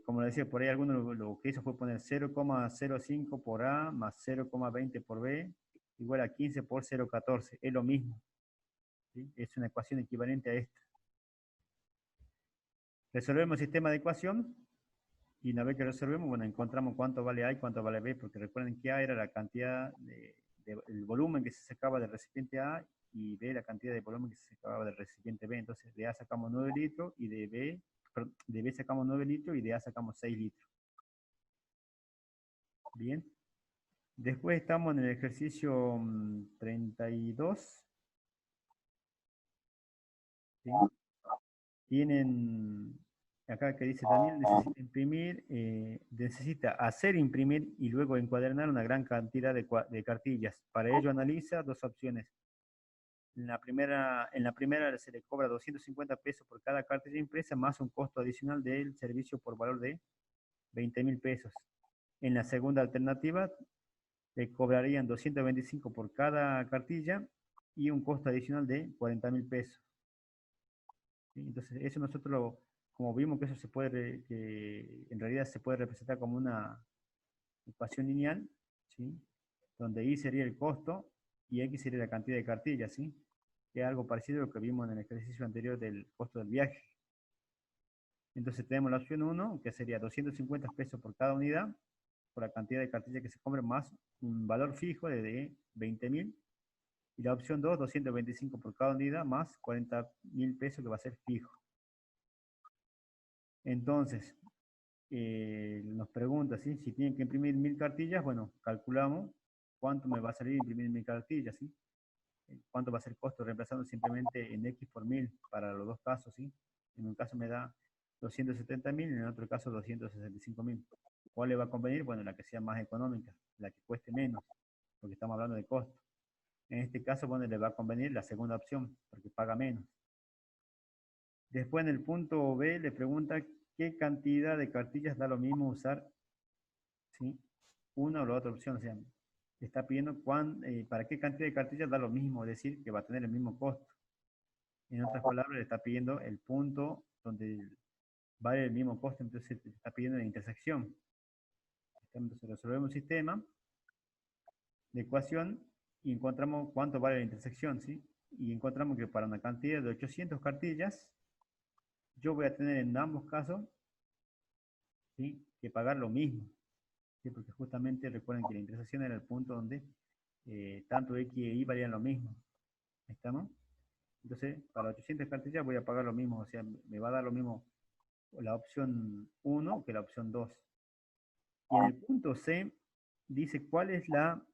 S1: Como le decía, por ahí alguno lo que hizo fue poner 0,05 por A más 0,20 por B igual a 15 por 0,14. Es lo mismo. ¿Sí? Es una ecuación equivalente a esta. Resolvemos el sistema de ecuación y una vez que resolvemos, bueno, encontramos cuánto vale A y cuánto vale B, porque recuerden que A era la cantidad el volumen que se sacaba del recipiente A y B la cantidad de volumen que se sacaba del recipiente B. Entonces de A sacamos 9 litros y de B sacamos 9 litros y de A sacamos 6 litros. Bien. Después estamos en el ejercicio 32. ¿Sí? Tienen acá que dice Daniel necesita imprimir, necesita hacer imprimir y luego encuadernar una gran cantidad de cartillas. Para ello analiza dos opciones. En la primera se le cobra 250 pesos por cada cartilla impresa, más un costo adicional del servicio por valor de 20.000 pesos. En la segunda alternativa, le cobrarían 225 por cada cartilla y un costo adicional de 40.000 pesos. ¿Sí? Entonces, eso nosotros, como vimos que eso se puede, que en realidad se puede representar como una ecuación lineal, ¿sí? Donde I sería el costo y X sería la cantidad de cartillas, ¿sí? Que es algo parecido a lo que vimos en el ejercicio anterior del costo del viaje. Entonces tenemos la opción 1, que sería 250 pesos por cada unidad, por la cantidad de cartillas que se compren, más un valor fijo de 20.000. Y la opción 2, 225 por cada unidad, más 40.000 pesos que va a ser fijo. Entonces, nos pregunta ¿sí? Si tienen que imprimir 1.000 cartillas, bueno, calculamos cuánto me va a salir imprimir 1.000 cartillas, ¿sí? Cuánto va a ser el costo, reemplazando simplemente en X por 1.000 para los dos casos, ¿sí? En un caso me da 270.000, en el otro caso 265.000. ¿Cuál le va a convenir? Bueno, la que sea más económica, la que cueste menos, porque estamos hablando de costo. En este caso, bueno, le va a convenir la segunda opción, porque paga menos. Después en el punto B le pregunta qué cantidad de cartillas da lo mismo usar, ¿sí? Una o la otra opción. O sea, está pidiendo para qué cantidad de cartillas da lo mismo, es decir, que va a tener el mismo costo. En otras palabras, le está pidiendo el punto donde vale el mismo costo, entonces está pidiendo la intersección. Entonces resolvemos un sistema de ecuación y encontramos cuánto vale la intersección, ¿sí? Y encontramos que para una cantidad de 800 cartillas, yo voy a tener en ambos casos, ¿sí? Que pagar lo mismo, ¿sí? Porque justamente recuerden que la intersección era el punto donde tanto X e Y valían lo mismo. ¿Estamos? Entonces, para 800 cartillas voy a pagar lo mismo, o sea, me va a dar lo mismo la opción 1 que la opción 2. Y en el punto C dice cuál es la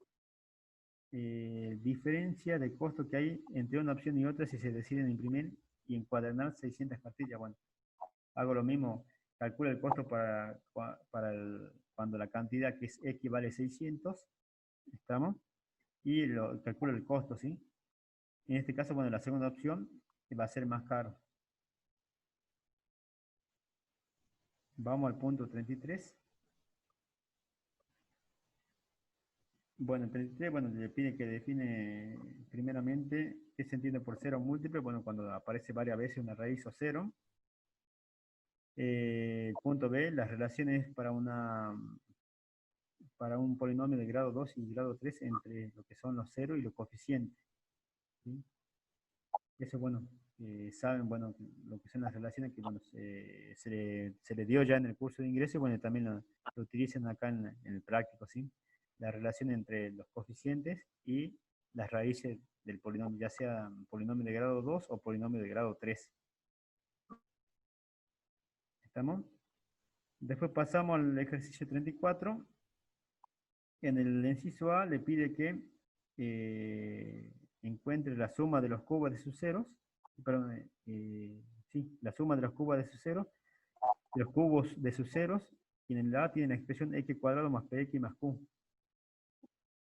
S1: diferencia de costo que hay entre una opción y otra si se deciden imprimir y encuadernar 600 cartillas. Bueno, hago lo mismo, calculo el costo cuando la cantidad que es X vale 600, ¿estamos? Y calculo el costo, ¿sí? En este caso, bueno, la segunda opción va a ser más caro. Vamos al punto 33. Bueno, el 33, bueno, le pide que define primeramente qué se entiende por cero múltiple, bueno, cuando aparece varias veces una raíz o cero. El punto B, las relaciones para un polinomio de grado 2 y grado 3 entre lo que son los ceros y los coeficientes. ¿Sí? Eso, bueno, saben, bueno, lo que son las relaciones que, bueno, se le dio ya en el curso de ingreso y, bueno, también lo utilizan acá en el práctico, ¿sí? La relación entre los coeficientes y las raíces del polinomio, ya sea polinomio de grado 2 o polinomio de grado 3. ¿Estamos? Después pasamos al ejercicio 34. En el inciso A le pide que encuentre la suma de los cubos de sus ceros, perdón, sí, la suma de los cubos de sus ceros, de los cubos de sus ceros, y en el A tiene la expresión x cuadrado más px más q.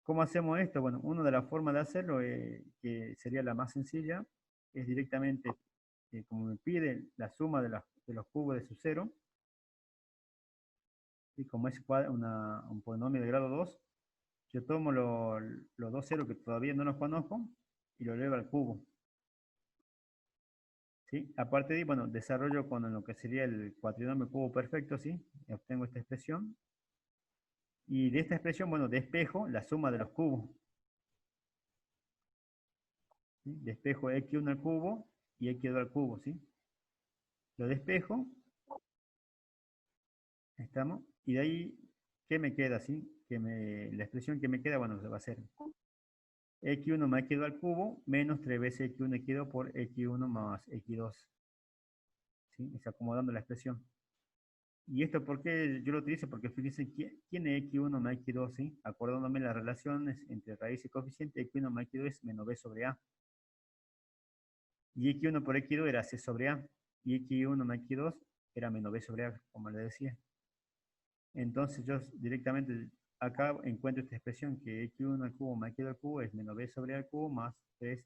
S1: ¿Cómo hacemos esto? Bueno, una de las formas de hacerlo, que sería la más sencilla, es directamente, como me pide la suma de los cubos de su cero, y como es un polinomio de grado 2, yo tomo los dos ceros que todavía no los conozco y lo elevo al cubo. ¿Sí? Aparte de ahí, bueno, desarrollo con lo que sería el cuatrinomio cubo perfecto, ¿sí? Y obtengo esta expresión. Y de esta expresión, bueno, despejo la suma de los cubos. ¿Sí? Despejo x1 al cubo y x2 al cubo, ¿sí? Lo despejo. ¿Estamos? Y de ahí, ¿qué me queda, sí? La expresión que me queda, bueno, va a ser x1 más x2 al cubo menos 3 veces x1 x2 por x1 más x2. ¿Sí? Está acomodando la expresión. ¿Y esto por qué yo lo utilizo? Porque fíjense, ¿quién es x1 más x2? ¿Sí? Acordándome las relaciones entre raíz y coeficiente, x1 más x2 es menos b sobre a. Y x1 por x2 era c sobre a. Y x1 más x2 era menos b sobre a, como le decía. Entonces yo directamente acá encuentro esta expresión que x1 al cubo más x2 al cubo es menos b sobre a al cubo más 3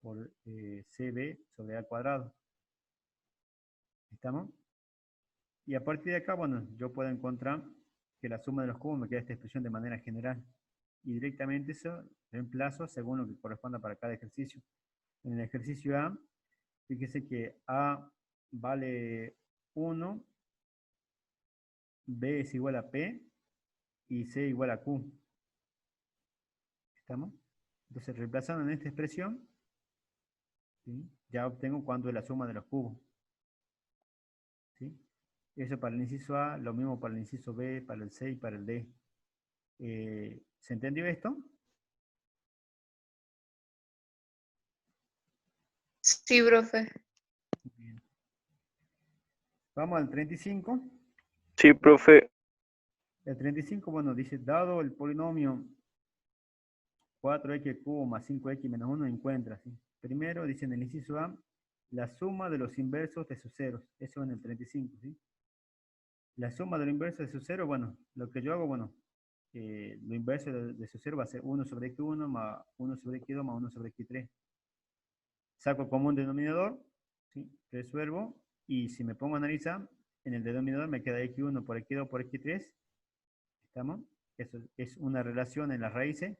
S1: por cb sobre a al cuadrado. ¿Estamos? Y a partir de acá, bueno, yo puedo encontrar que la suma de los cubos me queda esta expresión de manera general. Y directamente eso reemplazo según lo que corresponda para cada ejercicio. En el ejercicio A, fíjese que A vale 1, B es igual a P y C igual a Q. ¿Estamos? Entonces, reemplazando en esta expresión, ¿sí? Ya obtengo cuánto es la suma de los cubos. ¿Sí? Eso para el inciso A, lo mismo para el inciso B, para el C y para el D. ¿Se entendió esto?
S5: Sí, profe.
S1: Bien. Vamos al 35.
S7: Sí, profe.
S1: El 35, bueno, dice, dado el polinomio 4x cubo más 5x menos 1, encuentra, ¿sí? Primero, dice en el inciso A, la suma de los inversos de sus ceros. Eso en el 35, ¿sí? La suma de los inversos de sus ceros, bueno, lo que yo hago, bueno, lo inverso de su cero va a ser 1 sobre x1 más 1 sobre x2 más 1 sobre x3. Saco el común denominador, ¿sí? Resuelvo, y si me pongo a analizar, en el denominador me queda x1 por x2 por x3. ¿Estamos? Eso es una relación en las raíces,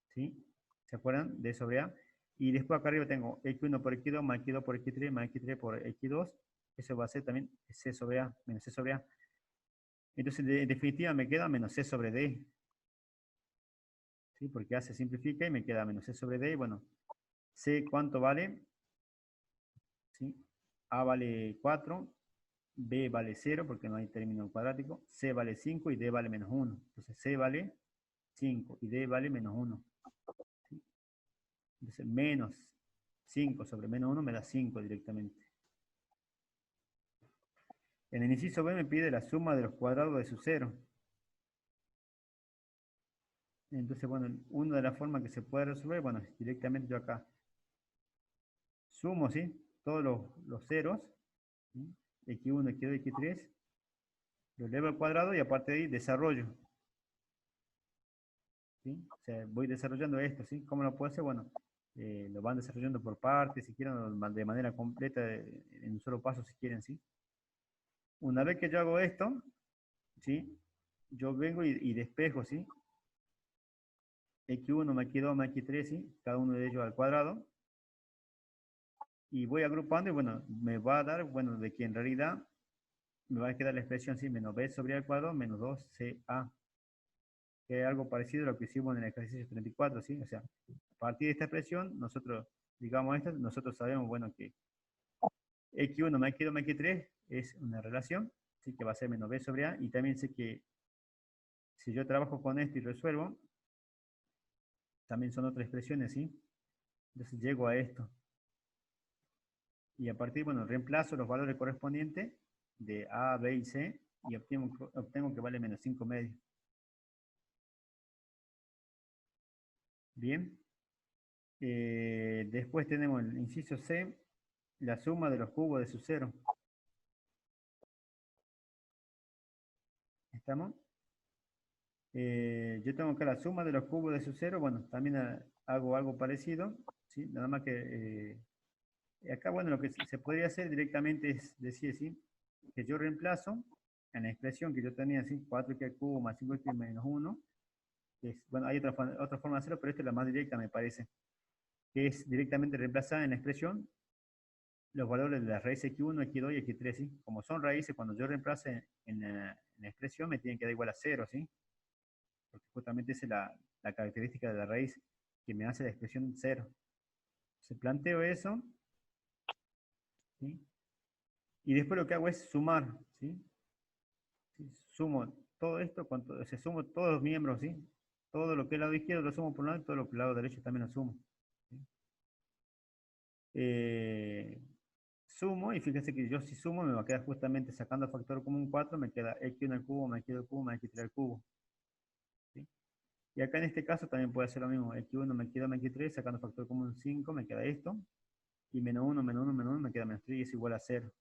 S1: ¿sí? ¿Se acuerdan? D sobre A. Y después acá arriba tengo x1 por x2 más x2 por x3 más x3 por x2. Eso va a ser también c sobre A menos c sobre A. Entonces, en definitiva, me queda menos c sobre D. ¿Sí? Porque A se simplifica y me queda menos c sobre D. Y bueno, C, ¿cuánto vale? ¿Sí? A vale 4, B vale 0 porque no hay término cuadrático, C vale 5 y D vale menos 1. Entonces C vale 5 y D vale menos 1. ¿Sí? Entonces menos 5 sobre menos 1 me da 5 directamente. En el inciso B me pide la suma de los cuadrados de su cero. Entonces, bueno, una de las formas que se puede resolver, bueno, es directamente yo acá sumo, ¿sí? Todos los ceros, ¿sí? X1, X2, X3, lo elevo al cuadrado y aparte de ahí desarrollo. ¿Sí? O sea, voy desarrollando esto, ¿sí? ¿Cómo lo puedo hacer? Bueno, lo van desarrollando por partes, si quieren, de manera completa, en un solo paso, si quieren, ¿sí? Una vez que yo hago esto, ¿sí? Yo vengo y despejo, ¿sí? X1 más X2 más X3, ¿sí? Cada uno de ellos al cuadrado. Y voy agrupando y bueno, me va a dar, bueno, de que en realidad me va a quedar la expresión, ¿sí? Menos b sobre a al cuadrado menos 2ca. Que es algo parecido a lo que hicimos en el ejercicio 34, ¿sí? O sea, a partir de esta expresión, nosotros, digamos esto, nosotros sabemos, bueno, que X1 más X2 más X3 es una relación, ¿sí? Que va a ser menos b sobre a, y también sé que si yo trabajo con esto y resuelvo, también son otras expresiones, ¿sí? Entonces llego a esto. Y a partir, bueno, reemplazo los valores correspondientes de A, B y C y obtengo que vale menos 5 medios. Bien. Después tenemos el inciso C, la suma de los cubos de su cero. ¿Estamos? Yo tengo acá la suma de los cubos de su cero. Bueno, también hago algo parecido, ¿sí? Nada más que acá, bueno, lo que se podría hacer directamente es decir, ¿sí? Que yo reemplazo en la expresión que yo tenía, ¿sí? 4x al cubo más 5x menos 1. Que es, bueno, hay otra forma de hacerlo, pero esta es la más directa, me parece. Que es directamente reemplazar en la expresión los valores de las raíces x1, x2 y x3, ¿sí? Como son raíces, cuando yo reemplace en la expresión me tienen que dar igual a 0, ¿sí? Porque justamente esa es la característica de la raíz que me hace la expresión 0. Se planteo eso, ¿sí? Y después lo que hago es sumar, ¿sí? ¿Sí? Sumo todo esto, se sumo todos los miembros, ¿sí? Todo lo que es el lado izquierdo lo sumo por un lado y todo lo que es el lado derecho también lo sumo. ¿Sí? Sumo, y fíjense que yo si sumo me va a quedar justamente sacando factor común 4, me queda x1 al cubo más x2 al cubo más x3 al cubo. ¿Sí? Y acá en este caso también puede hacer lo mismo, x1 más x2 más x3, sacando factor común 5, me queda esto, y menos 1, menos 1, menos 1, me queda menos 3 y es igual a 0.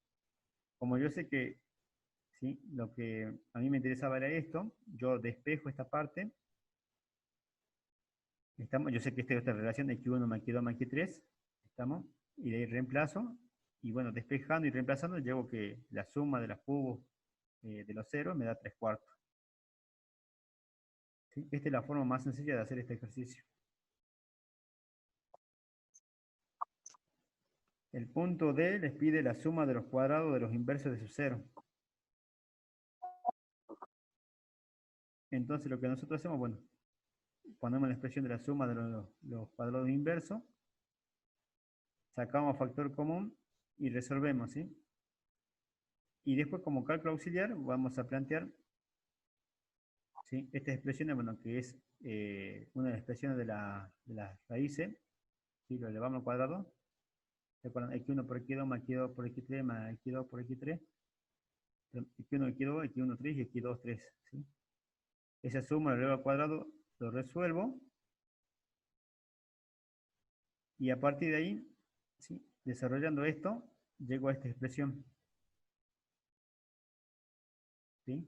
S1: Como yo sé que, ¿sí? Lo que a mí me interesaba era esto, yo despejo esta parte, yo sé que esta es otra relación de x1 más x2 más x3, ¿estamos? Y de ahí reemplazo, y bueno, despejando y reemplazando, llevo que la suma de los cubos de los ceros me da 3 cuartos. ¿Sí? Esta es la forma más sencilla de hacer este ejercicio. El punto D les pide la suma de los cuadrados de los inversos de su cero. Entonces lo que nosotros hacemos, bueno, ponemos la expresión de la suma de los cuadrados inversos, sacamos factor común y resolvemos, ¿sí? Y después como cálculo auxiliar vamos a plantear, ¿sí? Estas expresiones, bueno, que es una de las expresiones de las raíces, ¿sí? Lo elevamos al cuadrado, ¿se acuerdan? X1 por X2 más X2 por X3 más X2 por X3, X1, X2, X1, 3 y X2, 3, ¿sí? Esa suma lo elevo al cuadrado, lo resuelvo, y a partir de ahí, ¿sí? Desarrollando esto, llego a esta expresión. ¿Sí?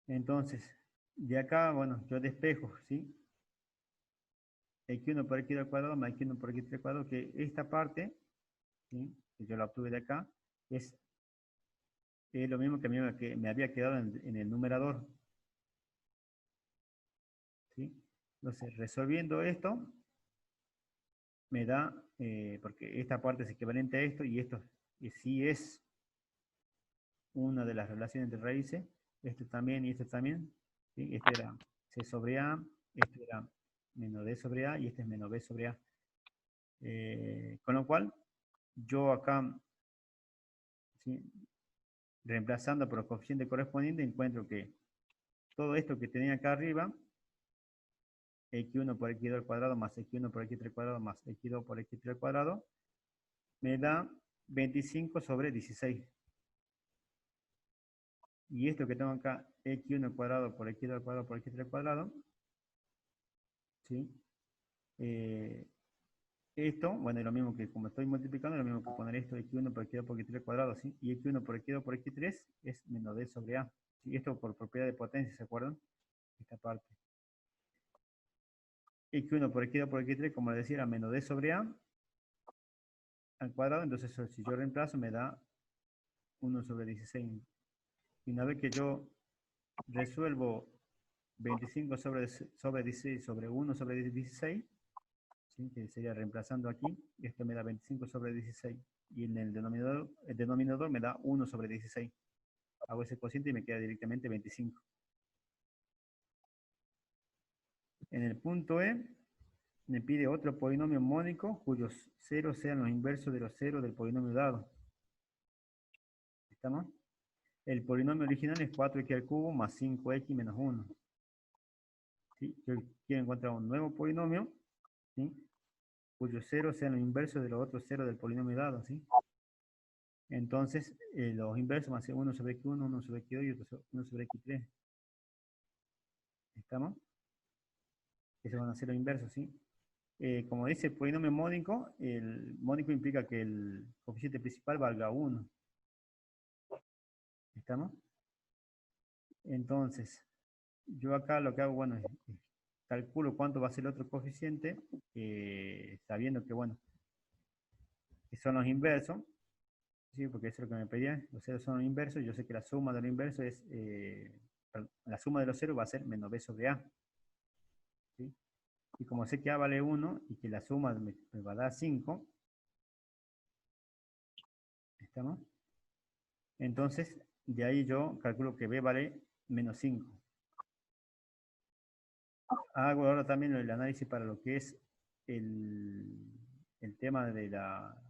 S1: Entonces, de acá, bueno, yo despejo, ¿sí? X1 por X2 al cuadrado más X1 por X3 al cuadrado, que esta parte, ¿sí? Que yo la obtuve de acá, es lo mismo que me había quedado en el numerador. ¿Sí? Entonces, resolviendo esto, me da, porque esta parte es equivalente a esto, y esto sí es una de las relaciones de raíces, esto también y esto también, ¿sí? Este era C sobre A, este era menos D sobre A, y este es menos B sobre A. Con lo cual, yo acá, ¿sí? Reemplazando por los coeficientes correspondientes, encuentro que todo esto que tenía acá arriba, x1 por x2 al cuadrado más x1 por x3 al cuadrado más x2 por x3 al cuadrado, me da 25 sobre 16. Y esto que tengo acá, x1 al cuadrado por x2 al cuadrado por x3 al cuadrado, ¿sí? Esto, bueno, es lo mismo que, como estoy multiplicando, es lo mismo que poner esto, x1 por x2 por x3 al cuadrado, ¿sí? Y x1 por x2 por x3 es menos d sobre a. ¿Sí? Esto por propiedad de potencia, ¿se acuerdan? Esta parte. X1 por x2 por x3, como les decía, era menos d sobre a al cuadrado, entonces si yo reemplazo me da 1 sobre 16. Y una vez que yo resuelvo 25 sobre 16 sobre 1 sobre 16, ¿sí? Que sería reemplazando aquí, esto me da 25 sobre 16, y en el denominador me da 1 sobre 16. Hago ese cociente y me queda directamente 25. En el punto E, me pide otro polinomio mónico cuyos ceros sean los inversos de los ceros del polinomio dado. ¿Estamos? El polinomio original es 4x al cubo más 5x menos 1. ¿Sí? Yo quiero encontrar un nuevo polinomio, ¿sí? Cuyos ceros sean los inversos de los otros ceros del polinomio dado, ¿sí? Entonces, los inversos van a ser 1 sobre x1, 1 sobre x2 y otro 1 sobre x3. ¿Estamos? Esos van a ser los inversos, ¿sí? Como dice el polinomio mónico, el mónico implica que el coeficiente principal valga 1. ¿Estamos? Entonces, yo acá lo que hago, bueno, es calculo cuánto va a ser el otro coeficiente, sabiendo que, bueno, que son los inversos, ¿sí? Porque eso es lo que me pedían, los ceros son los inversos, yo sé que la suma de los inversos es, la suma de los ceros va a ser menos b sobre a. ¿Sí? Y como sé que a vale 1 y que la suma me va a dar 5, ¿estamos? Entonces, de ahí yo calculo que b vale menos 5. Hago ahora también el análisis para lo que es el tema de la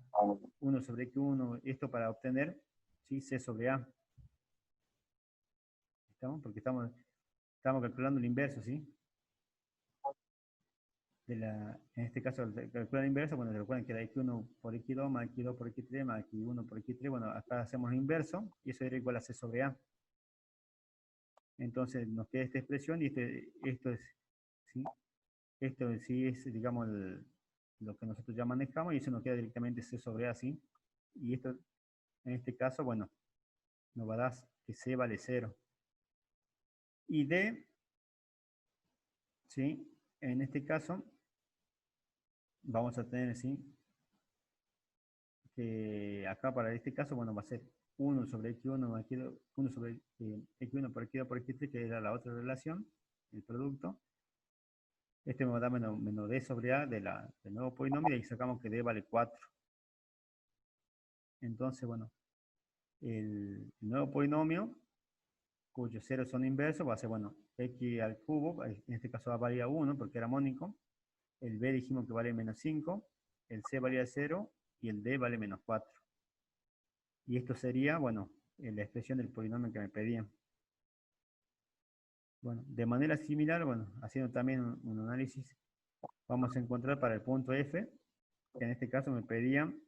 S1: 1 sobre x1, esto para obtener, ¿sí? C sobre a. ¿Estamos? Porque estamos calculando el inverso, ¿sí? En este caso, al calcular el inverso, bueno, recuerden que era x1 por x2 más x2 por x3 más x1 por x3, bueno, acá hacemos el inverso y eso era igual a c sobre a. Entonces nos queda esta expresión y esto es, ¿sí? Esto en sí es, digamos, lo que nosotros ya manejamos y eso nos queda directamente c sobre a, ¿sí? Y esto, en este caso, bueno, nos va a dar que c vale 0. Y d, ¿sí? En este caso, vamos a tener, ¿sí? Que acá para este caso, bueno, va a ser 1 sobre x1 más x2, 1 sobre x1 por x2 por x3, que era la otra relación, el producto. Este me va a dar menos d sobre a del nuevo polinomio y ahí sacamos que d vale 4. Entonces, bueno, el nuevo polinomio, cuyos ceros son inversos, va a ser, bueno, x al cubo, en este caso va a valer 1 porque era mónico, el b dijimos que vale menos 5, el c valía 0 y el d vale menos 4. Y esto sería, bueno, la expresión del polinomio que me pedían. Bueno, de manera similar, bueno, haciendo también un análisis, vamos a encontrar para el punto f, que en este caso me pedían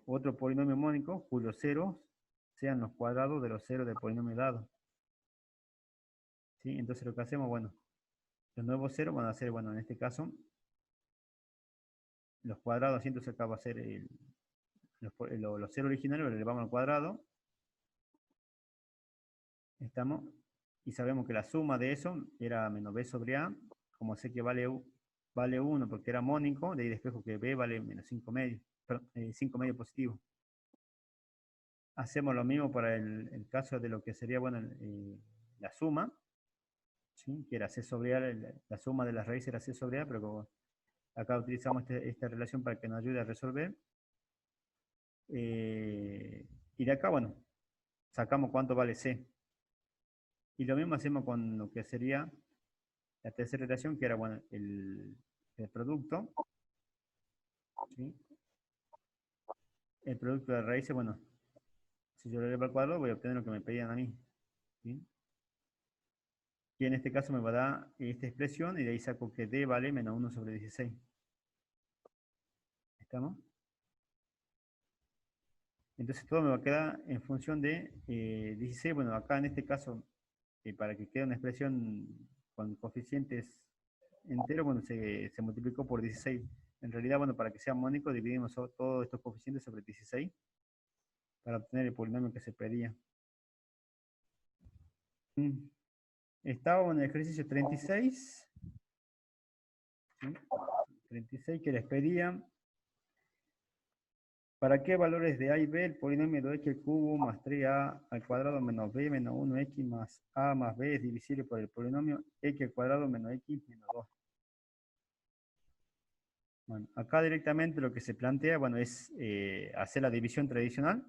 S1: otro polinomio mónico cuyos ceros sean los cuadrados de los ceros del polinomio dado. ¿Sí? Entonces lo que hacemos, bueno, los nuevos ceros van a ser, bueno, en este caso, los cuadrados, así entonces acá va a ser los ceros originales, los elevamos al cuadrado. ¿Estamos? Y sabemos que la suma de eso era menos b sobre a, como sé que vale 1 porque era mónico, de ahí despejo que b vale menos 5 medios, perdón, 5 medios positivo. Hacemos lo mismo para el caso de lo que sería, bueno, la suma, ¿sí? Que era c sobre a, la suma de las raíces era c sobre a, pero como acá utilizamos esta relación para que nos ayude a resolver. Y de acá, bueno, sacamos cuánto vale c. Y lo mismo hacemos con lo que sería la tercera relación, que era, bueno, el producto, ¿sí? El producto de raíces, bueno, si yo lo elevo al cuadrado voy a obtener lo que me pedían a mí, ¿sí? Y en este caso me va a dar esta expresión y de ahí saco que d vale menos 1 sobre 16. ¿Estamos? Entonces todo me va a quedar en función de 16. Bueno, acá en este caso, para que quede una expresión con coeficientes enteros, bueno, se multiplicó por 16. En realidad, bueno, para que sea mónico, dividimos todos estos coeficientes sobre 16 para obtener el polinomio que se pedía. Estaba en el ejercicio 36. ¿Sí? 36 que les pedía. ¿Para qué valores de A y B el polinomio de x al cubo más 3a al cuadrado menos b menos 1x más a más b es divisible por el polinomio x al cuadrado menos x menos 2? Bueno, acá directamente lo que se plantea, bueno, es hacer la división tradicional.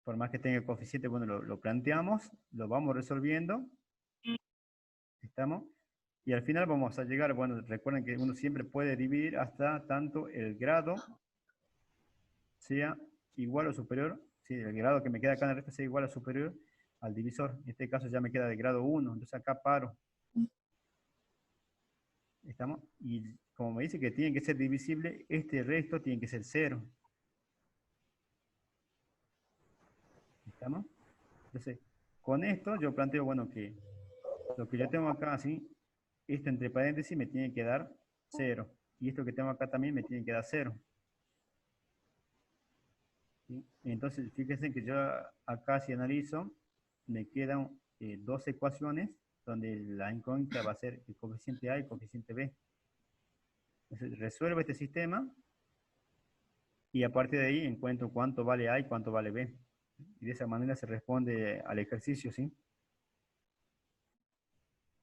S1: Por más que tenga coeficiente, bueno, lo planteamos, lo vamos resolviendo. ¿Estamos? Y al final vamos a llegar, bueno, recuerden que uno siempre puede dividir hasta tanto el grado sea igual o superior, sí, el grado que me queda acá en la recta sea igual o superior al divisor. En este caso ya me queda de grado 1, entonces acá paro. ¿Estamos? Y como me dice que tiene que ser divisible, este resto tiene que ser 0. ¿Estamos? Entonces, con esto yo planteo, bueno, que lo que yo tengo acá, así, esto entre paréntesis me tiene que dar 0. Y esto que tengo acá también me tiene que dar 0. ¿Sí? Entonces, fíjense que yo acá si analizo, me quedan dos ecuaciones donde la incógnita va a ser el coeficiente A y el coeficiente B. Entonces, resuelvo este sistema y a partir de ahí encuentro cuánto vale A y cuánto vale B. Y de esa manera se responde al ejercicio, ¿sí?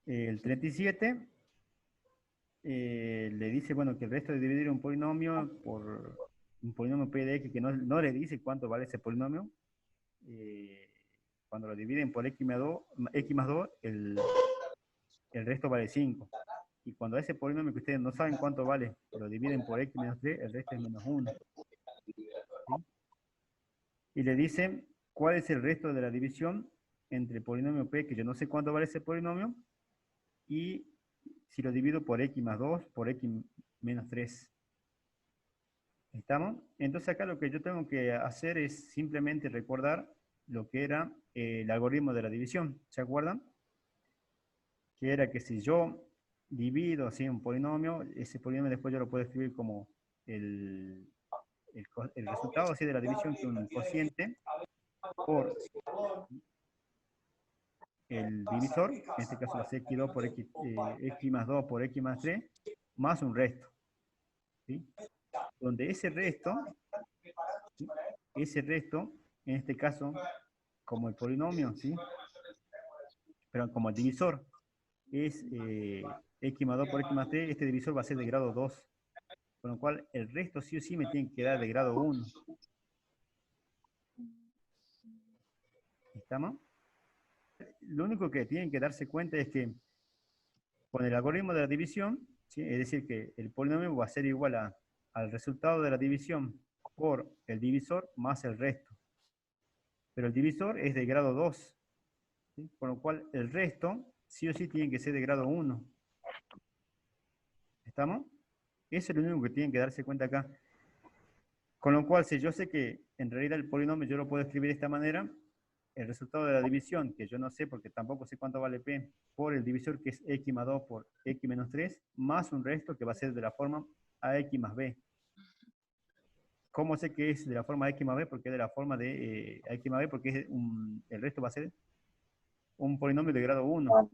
S1: El 37 le dice, bueno, que el resto de dividir un polinomio por un polinomio p de x que no le dice cuánto vale ese polinomio. Cuando lo dividen por x más 2, el resto vale 5. Y cuando a ese polinomio que ustedes no saben cuánto vale, lo dividen por x menos 3, el resto es menos 1. ¿Sí? Y le dicen cuál es el resto de la división entre el polinomio p, que yo no sé cuánto vale ese polinomio, y si lo divido por x más 2, por x menos 3. ¿Estamos? Entonces acá lo que yo tengo que hacer es simplemente recordar lo que era el algoritmo de la división. ¿Se acuerdan? Que era que si yo divido así un polinomio, ese polinomio después yo lo puedo escribir como el resultado así de la división, que es un cociente, por el divisor, en este caso va a ser x2 por x, x más 2 por x más 3, más un resto. ¿Sí? Donde ese resto, ¿sí? Ese resto, en este caso, como el polinomio, ¿sí? Pero como el divisor es x más 2 por x más 3, este divisor va a ser de grado 2. Con lo cual, el resto sí o sí me tiene que dar de grado 1. ¿Estamos? Lo único que tienen que darse cuenta es que con el algoritmo de la división, ¿sí? Es decir, que el polinomio va a ser igual al resultado de la división por el divisor más el resto. Pero el divisor es de grado 2. ¿Sí? Con lo cual, el resto sí o sí tiene que ser de grado 1. ¿Estamos? Eso es lo único que tienen que darse cuenta acá. Con lo cual, si yo sé que en realidad el polinomio yo lo puedo escribir de esta manera, el resultado de la división, que yo no sé porque tampoco sé cuánto vale P, por el divisor que es x más 2 por x menos 3, más un resto que va a ser de la forma ax más b. ¿Cómo sé que es de la forma x más b? Porque es de la forma de ax más b, porque es el resto va a ser un polinomio de grado 1.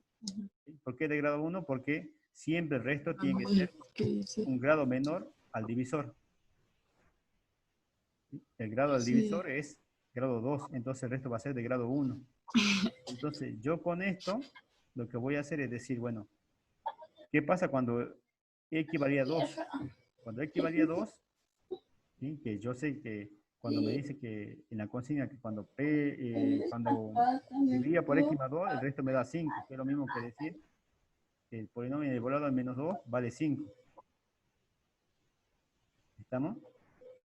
S1: ¿Por qué de grado 1? Porque siempre el resto tiene que ser un grado menor al divisor. El grado del divisor es grado 2, entonces el resto va a ser de grado 1. Entonces, yo con esto, lo que voy a hacer es decir, bueno, ¿qué pasa cuando x valía 2? Cuando x valía 2, ¿sí? Que yo sé que cuando me dice que en la consigna que cuando cuando dividía por x más 2, el resto me da 5, que es lo mismo que decir que el polinomio elevado al menos 2 vale 5. ¿Estamos?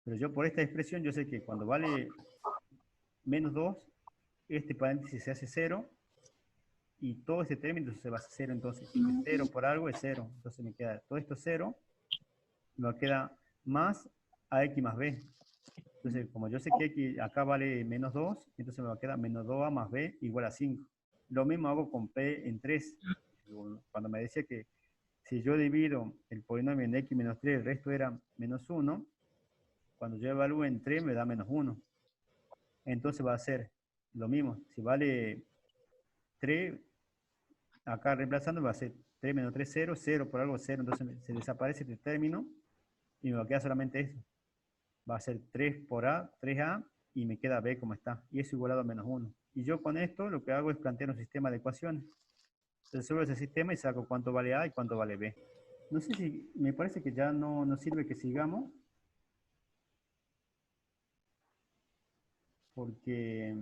S1: Pero yo por esta expresión, yo sé que cuando vale menos 2, este paréntesis se hace 0, y todo este término se va a hacer 0, entonces 0 por algo es 0, entonces me queda todo esto 0, me queda más ax más b. Entonces, como yo sé que x acá vale menos 2, entonces me va a quedar menos 2a más b igual a 5. Lo mismo hago con p en 3. Cuando me decía que si yo divido el polinomio en x menos 3, el resto era menos 1, cuando yo evalúo en 3 me da menos 1. Entonces va a ser lo mismo. Si vale 3, acá reemplazando va a ser 3 menos 3, 0, 0 por algo 0, entonces se desaparece este término y me va a quedar solamente eso. va a ser 3 por A, 3A, y me queda B como está. Y eso igualado a menos 1. Y yo con esto lo que hago es plantear un sistema de ecuaciones. Resuelvo ese sistema y saco cuánto vale A y cuánto vale B. No sé si, me parece que ya no sirve que sigamos. Porque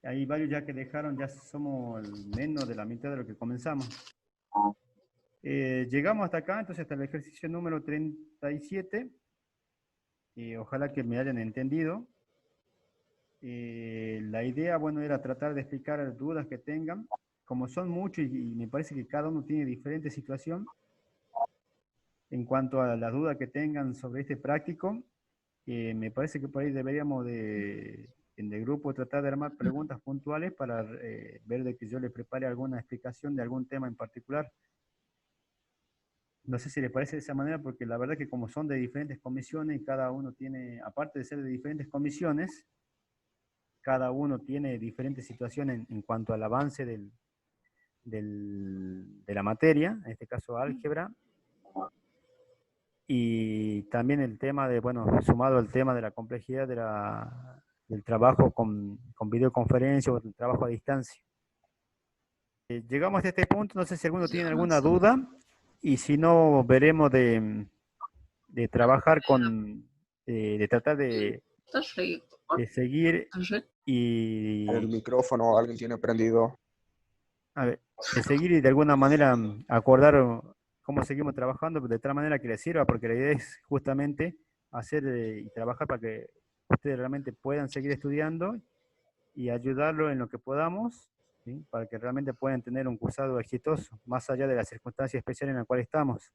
S1: hay varios ya que dejaron, ya somos menos de la mitad de lo que comenzamos. Llegamos hasta acá, entonces hasta el ejercicio número 37. Ojalá que me hayan entendido. La idea, bueno, era tratar de explicar dudas que tengan. Como son muchos y me parece que cada uno tiene diferente situación, en cuanto a las dudas que tengan sobre este práctico, me parece que por ahí deberíamos en el grupo tratar de armar preguntas puntuales para ver de que yo les prepare alguna explicación de algún tema en particular. No sé si les parece de esa manera, porque la verdad que como son de diferentes comisiones y cada uno tiene, aparte de ser de diferentes comisiones, cada uno tiene diferentes situaciones en cuanto al avance de la materia, en este caso álgebra, y también el tema de, bueno, sumado al tema de la complejidad del trabajo con videoconferencia o del trabajo a distancia. Llegamos hasta este punto, no sé si alguno tiene alguna duda, y si no, veremos de trabajar de tratar de seguir y...
S3: El micrófono alguien tiene prendido.
S1: A ver, de seguir y de alguna manera acordar cómo seguimos trabajando, de tal manera que les sirva, porque la idea es justamente hacer y trabajar para que ustedes realmente puedan seguir estudiando y ayudarlo en lo que podamos, ¿sí? Para que realmente puedan tener un cursado exitoso, más allá de las circunstancias especiales en las cuales estamos.